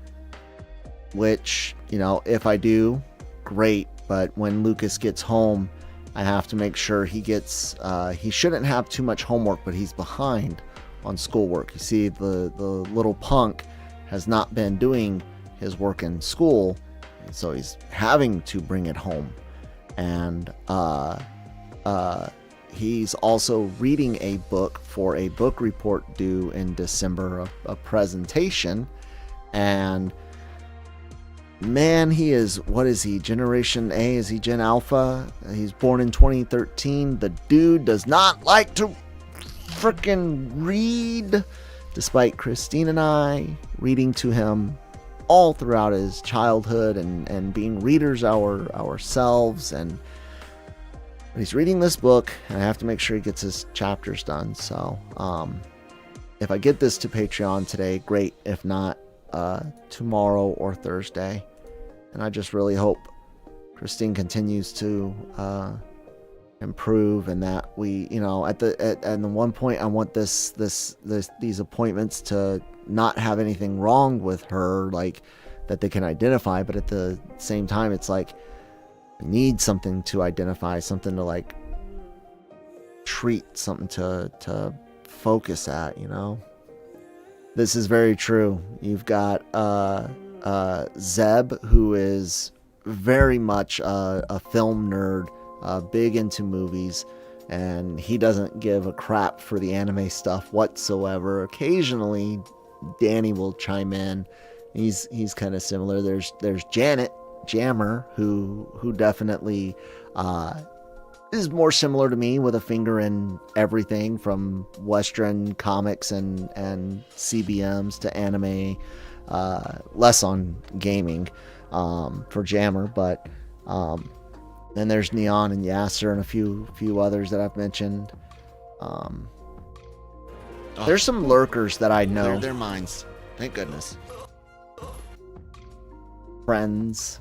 which, if I do, great. But when Lucas gets home, I have to make sure he gets, he shouldn't have too much homework, but he's behind on schoolwork. You see, the little punk has not been doing his work in school, and so he's having to bring it home. And he's also reading a book for a book report due in December, a presentation. And man, he is, what is he, Generation A? Is he Gen Alpha? He's born in 2013. The dude does not like to frickin' read, despite Christine and I reading to him all throughout his childhood and being readers ourselves. And he's reading this book, and I have to make sure he gets his chapters done. So if I get this to Patreon today, great. If not, tomorrow or Thursday. And I just really hope Christine continues to improve, and that we, at the one point, I want these appointments to not have anything wrong with her, like that they can identify. But at the same time, it's like I need something to identify, something to like treat, something to focus at. This is very true. You've got Zeb, who is very much a film nerd, big into movies, and he doesn't give a crap for the anime stuff whatsoever. Occasionally, Danny will chime in. He's kind of similar. There's Janet Jammer, who definitely is more similar to me, with a finger in everything from Western comics and CBMs to anime. Less on gaming for Jammer, but then there's Neon and Yasser and a few others that I've mentioned. There's some lurkers that I know. Cleared their minds. Thank goodness. Friends.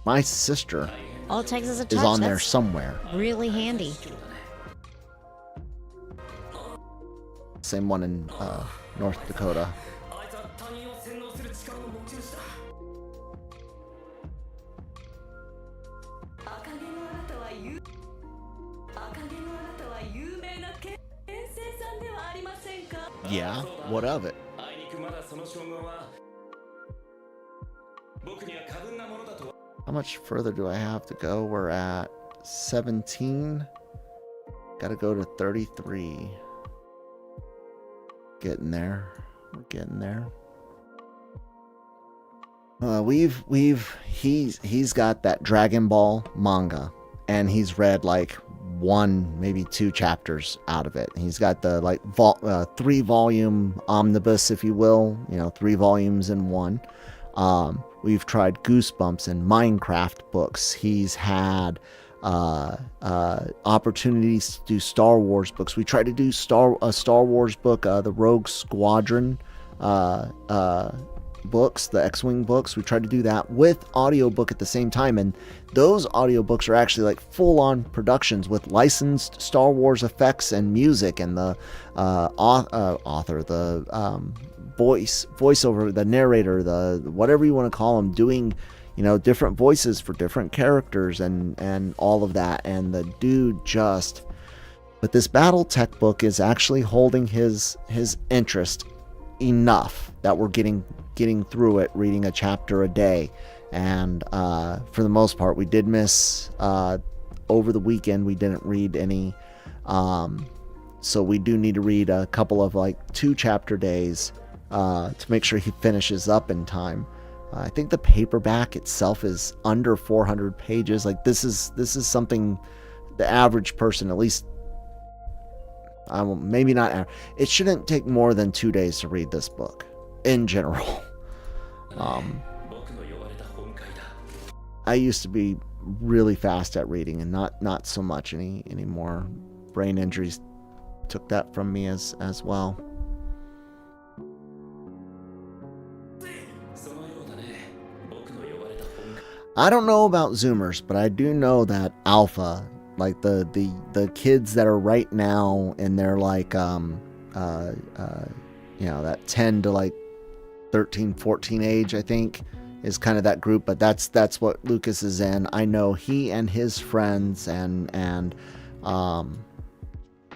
My sister All it takes is a touch. is on there That's somewhere. really handy. Same one in North Dakota. Yeah, what of it? How much further do I have to go? We're at 17. Gotta go to 33. Getting there. We're getting there. He's got that Dragon Ball manga, and he's read like 1, maybe 2 chapters out of it. He's got the 3-volume omnibus, if you will, 3 volumes in one. We've tried Goosebumps and Minecraft books. He's had opportunities to do Star Wars books. We tried to do a Star Wars book, the Rogue Squadron books, the X-Wing books. We tried to do that with audiobook at the same time, and those audiobooks are actually like full-on productions with licensed Star Wars effects and music, and the author, the voiceover, the narrator, the whatever you want to call them, doing different voices for different characters and all of that. And the dude but this BattleTech book is actually holding his interest enough that we're getting through it, reading a chapter a day. And for the most part, we did miss over the weekend. We didn't read any, so we do need to read a couple of 2 chapter days to make sure he finishes up in time. I think the paperback itself is under 400 pages. This is something the average person, at least, maybe not. It shouldn't take more than 2 days to read this book, in general. I used to be really fast at reading, and not so much anymore. Brain injuries took that from me as well. I don't know about Zoomers, but I do know that Alpha, like the kids that are right now in their that 10 to 13, 14 age, I think, is kind of that group. But that's what Lucas is in. I know he and his friends and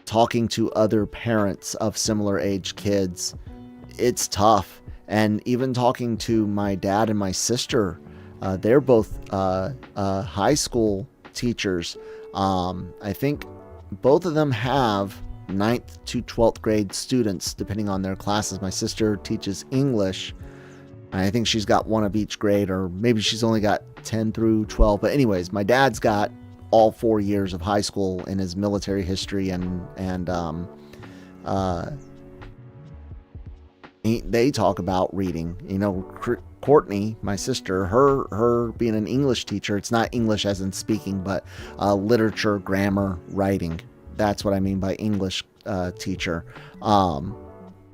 talking to other parents of similar age kids, it's tough. And even talking to my dad and my sister, they're both high school teachers. I think both of them have 9th to 12th grade students, depending on their classes. My sister teaches English. I think she's got one of each grade, or maybe she's only got 10 through 12. But anyways, my dad's got all 4 years of high school in his military history and they talk about reading. You know, Courtney, my sister, her being an English teacher, it's not English as in speaking, but literature, grammar, writing. That's what I mean by English teacher.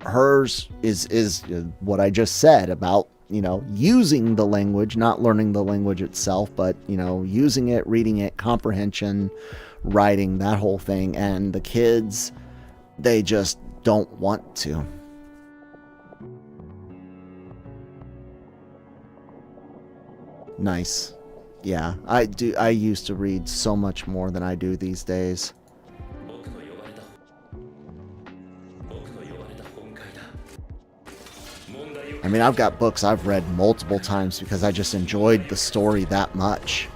Hers is what I just said about, you know, using the language, not learning the language itself, but, you know, using it, reading it, comprehension, writing, that whole thing. And the kids, they just don't want to. Nice. Yeah, I used to read so much more than I do these days. I mean, I've got books I've read multiple times because I just enjoyed the story that much.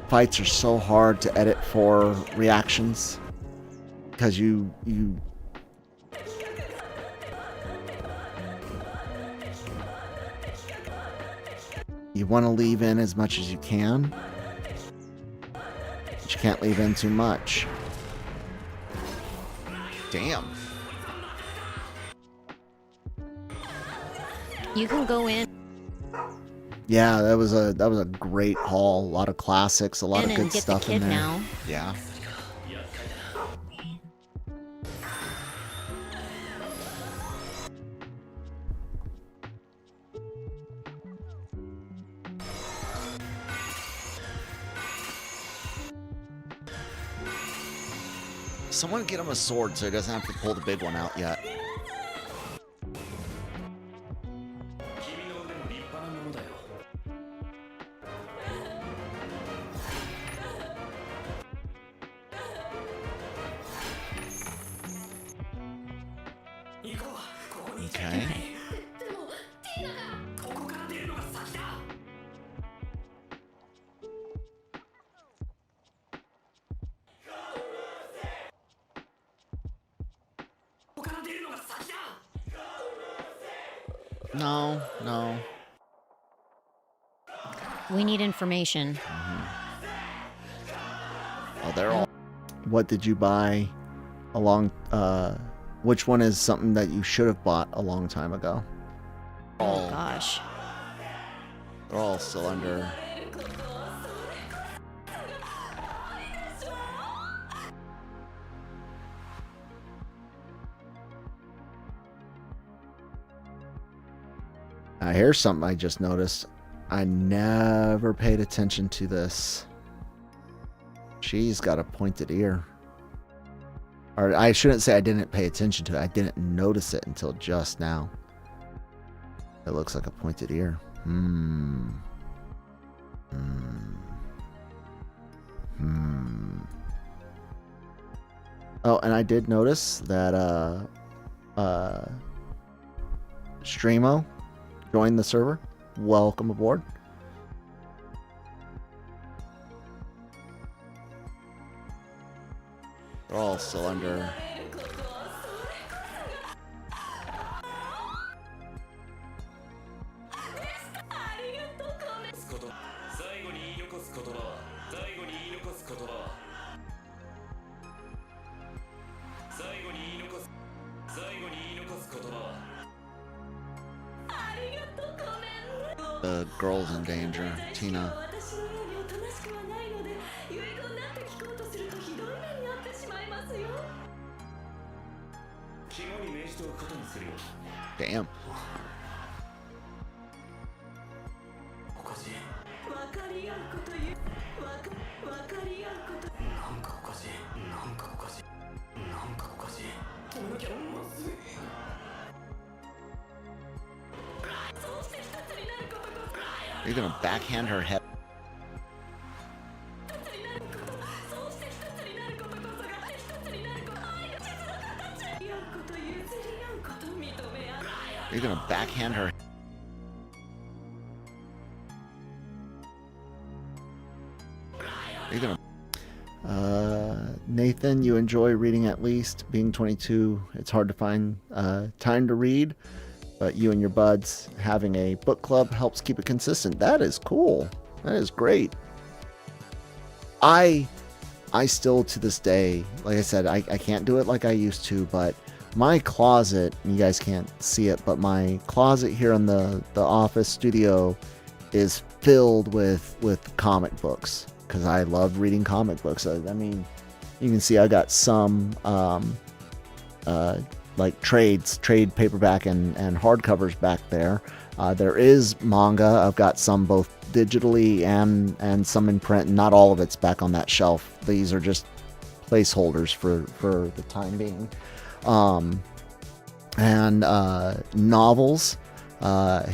Fights are so hard to edit for reactions because you want to leave in as much as you can, but you can't leave in too much. Damn. You can go in. Yeah, that was a great haul. A lot of classics, a lot of good get stuff the kid in there. now. Yeah. Someone get him a sword so he doesn't have to pull the big one out yet. Okay. No. We need information. Oh, they're all. What did you buy along? Which one is something that you should have bought a long time ago? Oh gosh. They're all still under. Here's something I just noticed. I never paid attention to this. She's got a pointed ear. Or I shouldn't say I didn't pay attention to it. I didn't notice it until just now. It looks like a pointed ear. Oh, and I did notice that Streamo joined the server. Welcome aboard. They're all still under. The girl's in danger, Tina. Damn. You're gonna backhand her head. You're gonna backhand her. You're gonna. Nathan, you enjoy reading at least. Being 22, it's hard to find time to read, but you and your buds having a book club helps keep it consistent. That is cool. That is great. I still, to this day, like I said, I can't do it like I used to, but my closet, you guys can't see it, but my closet here in the office studio is filled with comic books, because I love reading comic books. I mean, you can see I got some like trade paperback and hardcovers back there. There is manga. I've got some both digitally and some in print. Not all of it's back on that shelf. These are just placeholders for the time being. And novels,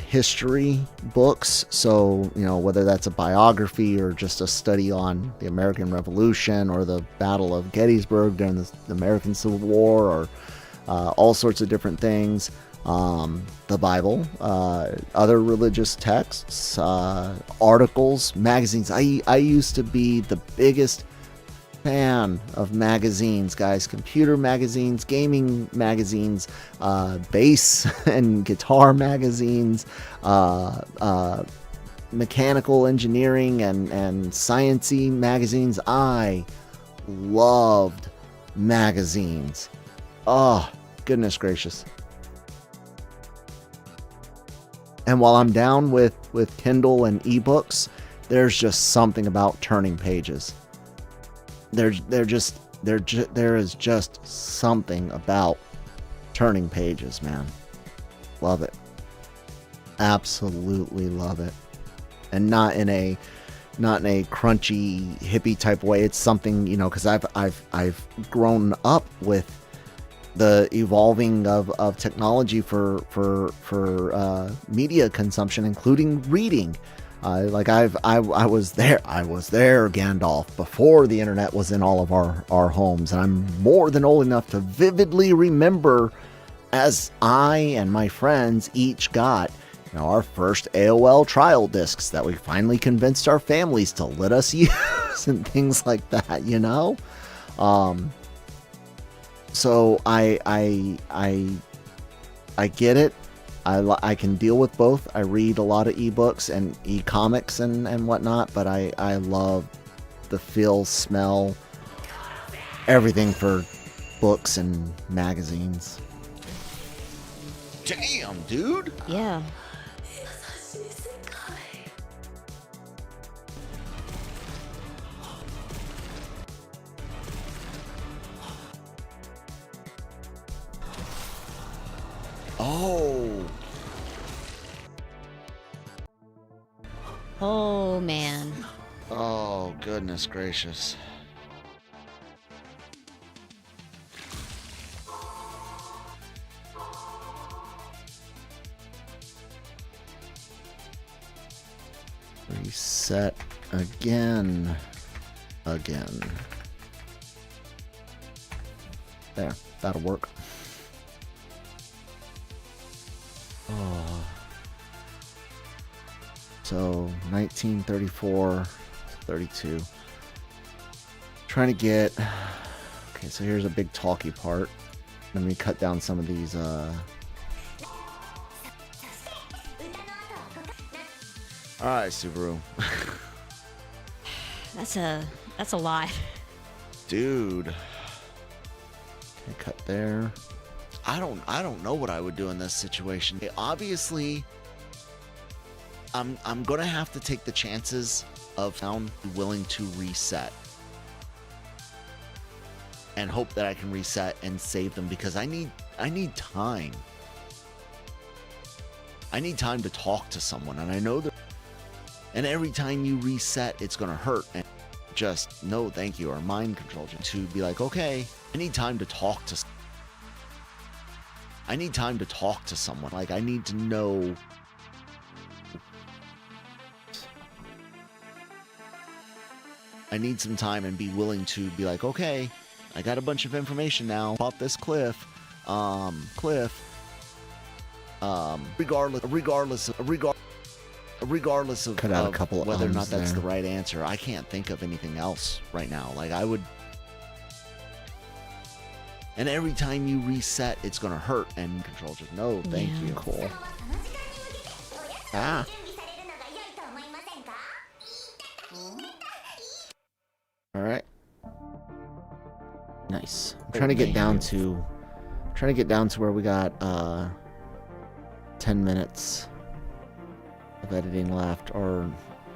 history books. So, you know, whether that's a biography or just a study on the American Revolution or the Battle of Gettysburg during the American Civil War, or all sorts of different things. The Bible, other religious texts, articles, magazines. I used to be the biggest fan of magazines, guys. Computer magazines, gaming magazines, bass and guitar magazines, mechanical engineering and sciencey magazines. I loved magazines. Oh, goodness gracious. And while I'm down with Kindle and ebooks, there's just something about turning pages. There is just something about turning pages, man. Love it. Absolutely love it. And not in a crunchy hippie type way. It's something, you know, because I've grown up with the evolving of technology for media consumption, including reading. Like I was there, Gandalf, before the internet was in all of our homes, and I'm more than old enough to vividly remember as I and my friends each got, you know, our first AOL trial discs that we finally convinced our families to let us use and things like that, you know. So I get it. I can deal with both. I read a lot of ebooks and e-comics and whatnot, but I love the feel, smell, everything for books and magazines. Damn, dude. Yeah. Oh. Oh, man. Oh, goodness gracious. Reset again. There, that'll work. Oh. So 1934, 32. Trying to get. Okay, so here's a big talky part. Let me cut down some of these. All right, Subaru. That's a lot. Dude. Okay, cut there. I don't know what I would do in this situation. Obviously, I'm gonna have to take the chances of sound willing to reset and hope that I can reset and save them, because I need time. I need time to talk to someone, and I know that. And every time you reset, it's gonna hurt. And just no, thank you, or mind control you to be like, okay, I need time to talk to. I need time to talk to someone. Like, I need to know. I need some time and be willing to be like, okay, I got a bunch of information now about this cliff. Regardless of Cut out a couple of whether or not that's there. the right answer, I can't think of anything else right now. Like, I would. And every time you reset, it's gonna hurt. And control just no, thank you. Cool. Ah. All right. Nice. I'm trying to get down to where we got 10 minutes of editing left, or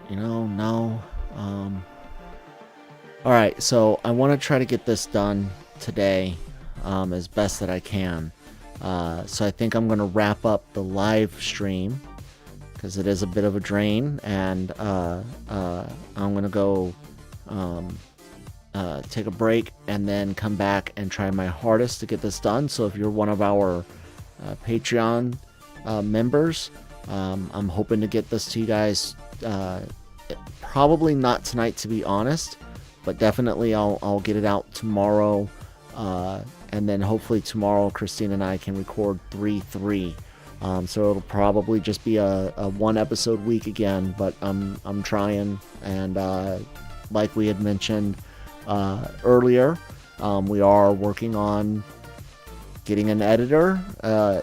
no. All right, so I want to try to get this done today as best that I can. So I think I'm going to wrap up the live stream because it is a bit of a drain, and I'm going to go take a break and then come back and try my hardest to get this done. So if you're one of our Patreon members, I'm hoping to get this to you guys probably not tonight, to be honest, but definitely I'll get it out tomorrow, and then hopefully tomorrow Christine and I can record 3. So it'll probably just be a 1 episode week again, but I'm trying, and like we had mentioned earlier, we are working on getting an editor.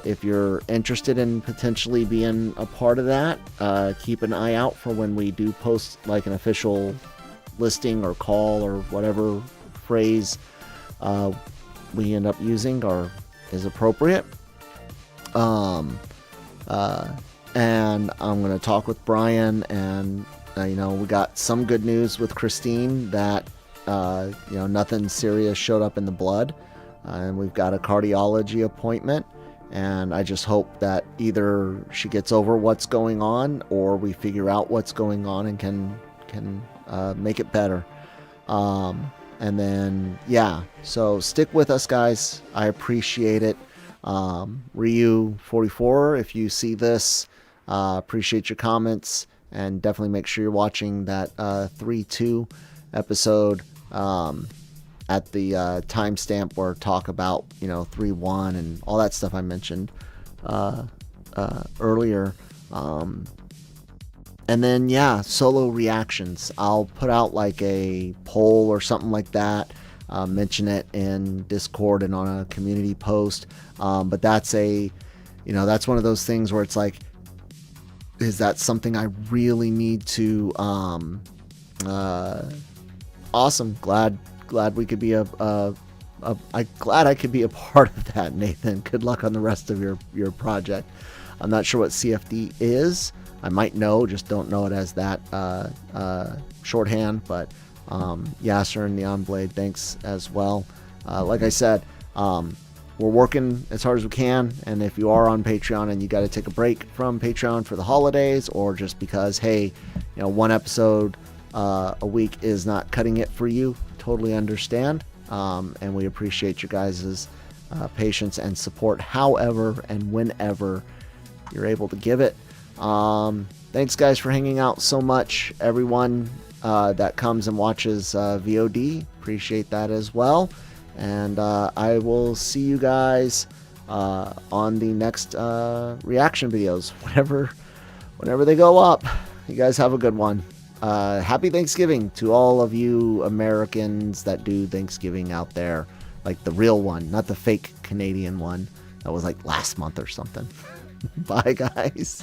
If you're interested in potentially being a part of that, keep an eye out for when we do post like an official listing or call or whatever phrase we end up using or is appropriate. And I'm going to talk with Brian, and we got some good news with Christine that nothing serious showed up in the blood, and we've got a cardiology appointment, and I just hope that either she gets over what's going on or we figure out what's going on and can make it better. And then so stick with us, guys. I appreciate it. Ryu44, if you see this, appreciate your comments, and definitely make sure you're watching that 3-2 episode at the timestamp where talk about 3-1 and all that stuff I mentioned earlier. And then solo reactions. I'll put out like a poll or something like that. Mention it in Discord and on a community post. But that's that's one of those things where it's like, is that something I really need to? Awesome. Glad we could be glad I could be a part of that, Nathan. Good luck on the rest of your project. I'm not sure what CFD is. I might know, just don't know it as that shorthand, but Yasser and Neon Blade, thanks as well. Like I said, we're working as hard as we can, and if you are on Patreon and you got to take a break from Patreon for the holidays, or just because, hey, 1 episode a week is not cutting it for you, totally understand, and we appreciate you guys' patience and support however and whenever you're able to give it. Thanks guys for hanging out so much. Everyone that comes and watches VOD, appreciate that as well. And I will see you guys on the next reaction videos whenever they go up. You guys have a good one. Happy Thanksgiving to all of you Americans that do Thanksgiving out there, like the real one, not the fake Canadian one that was like last month or something. Bye guys.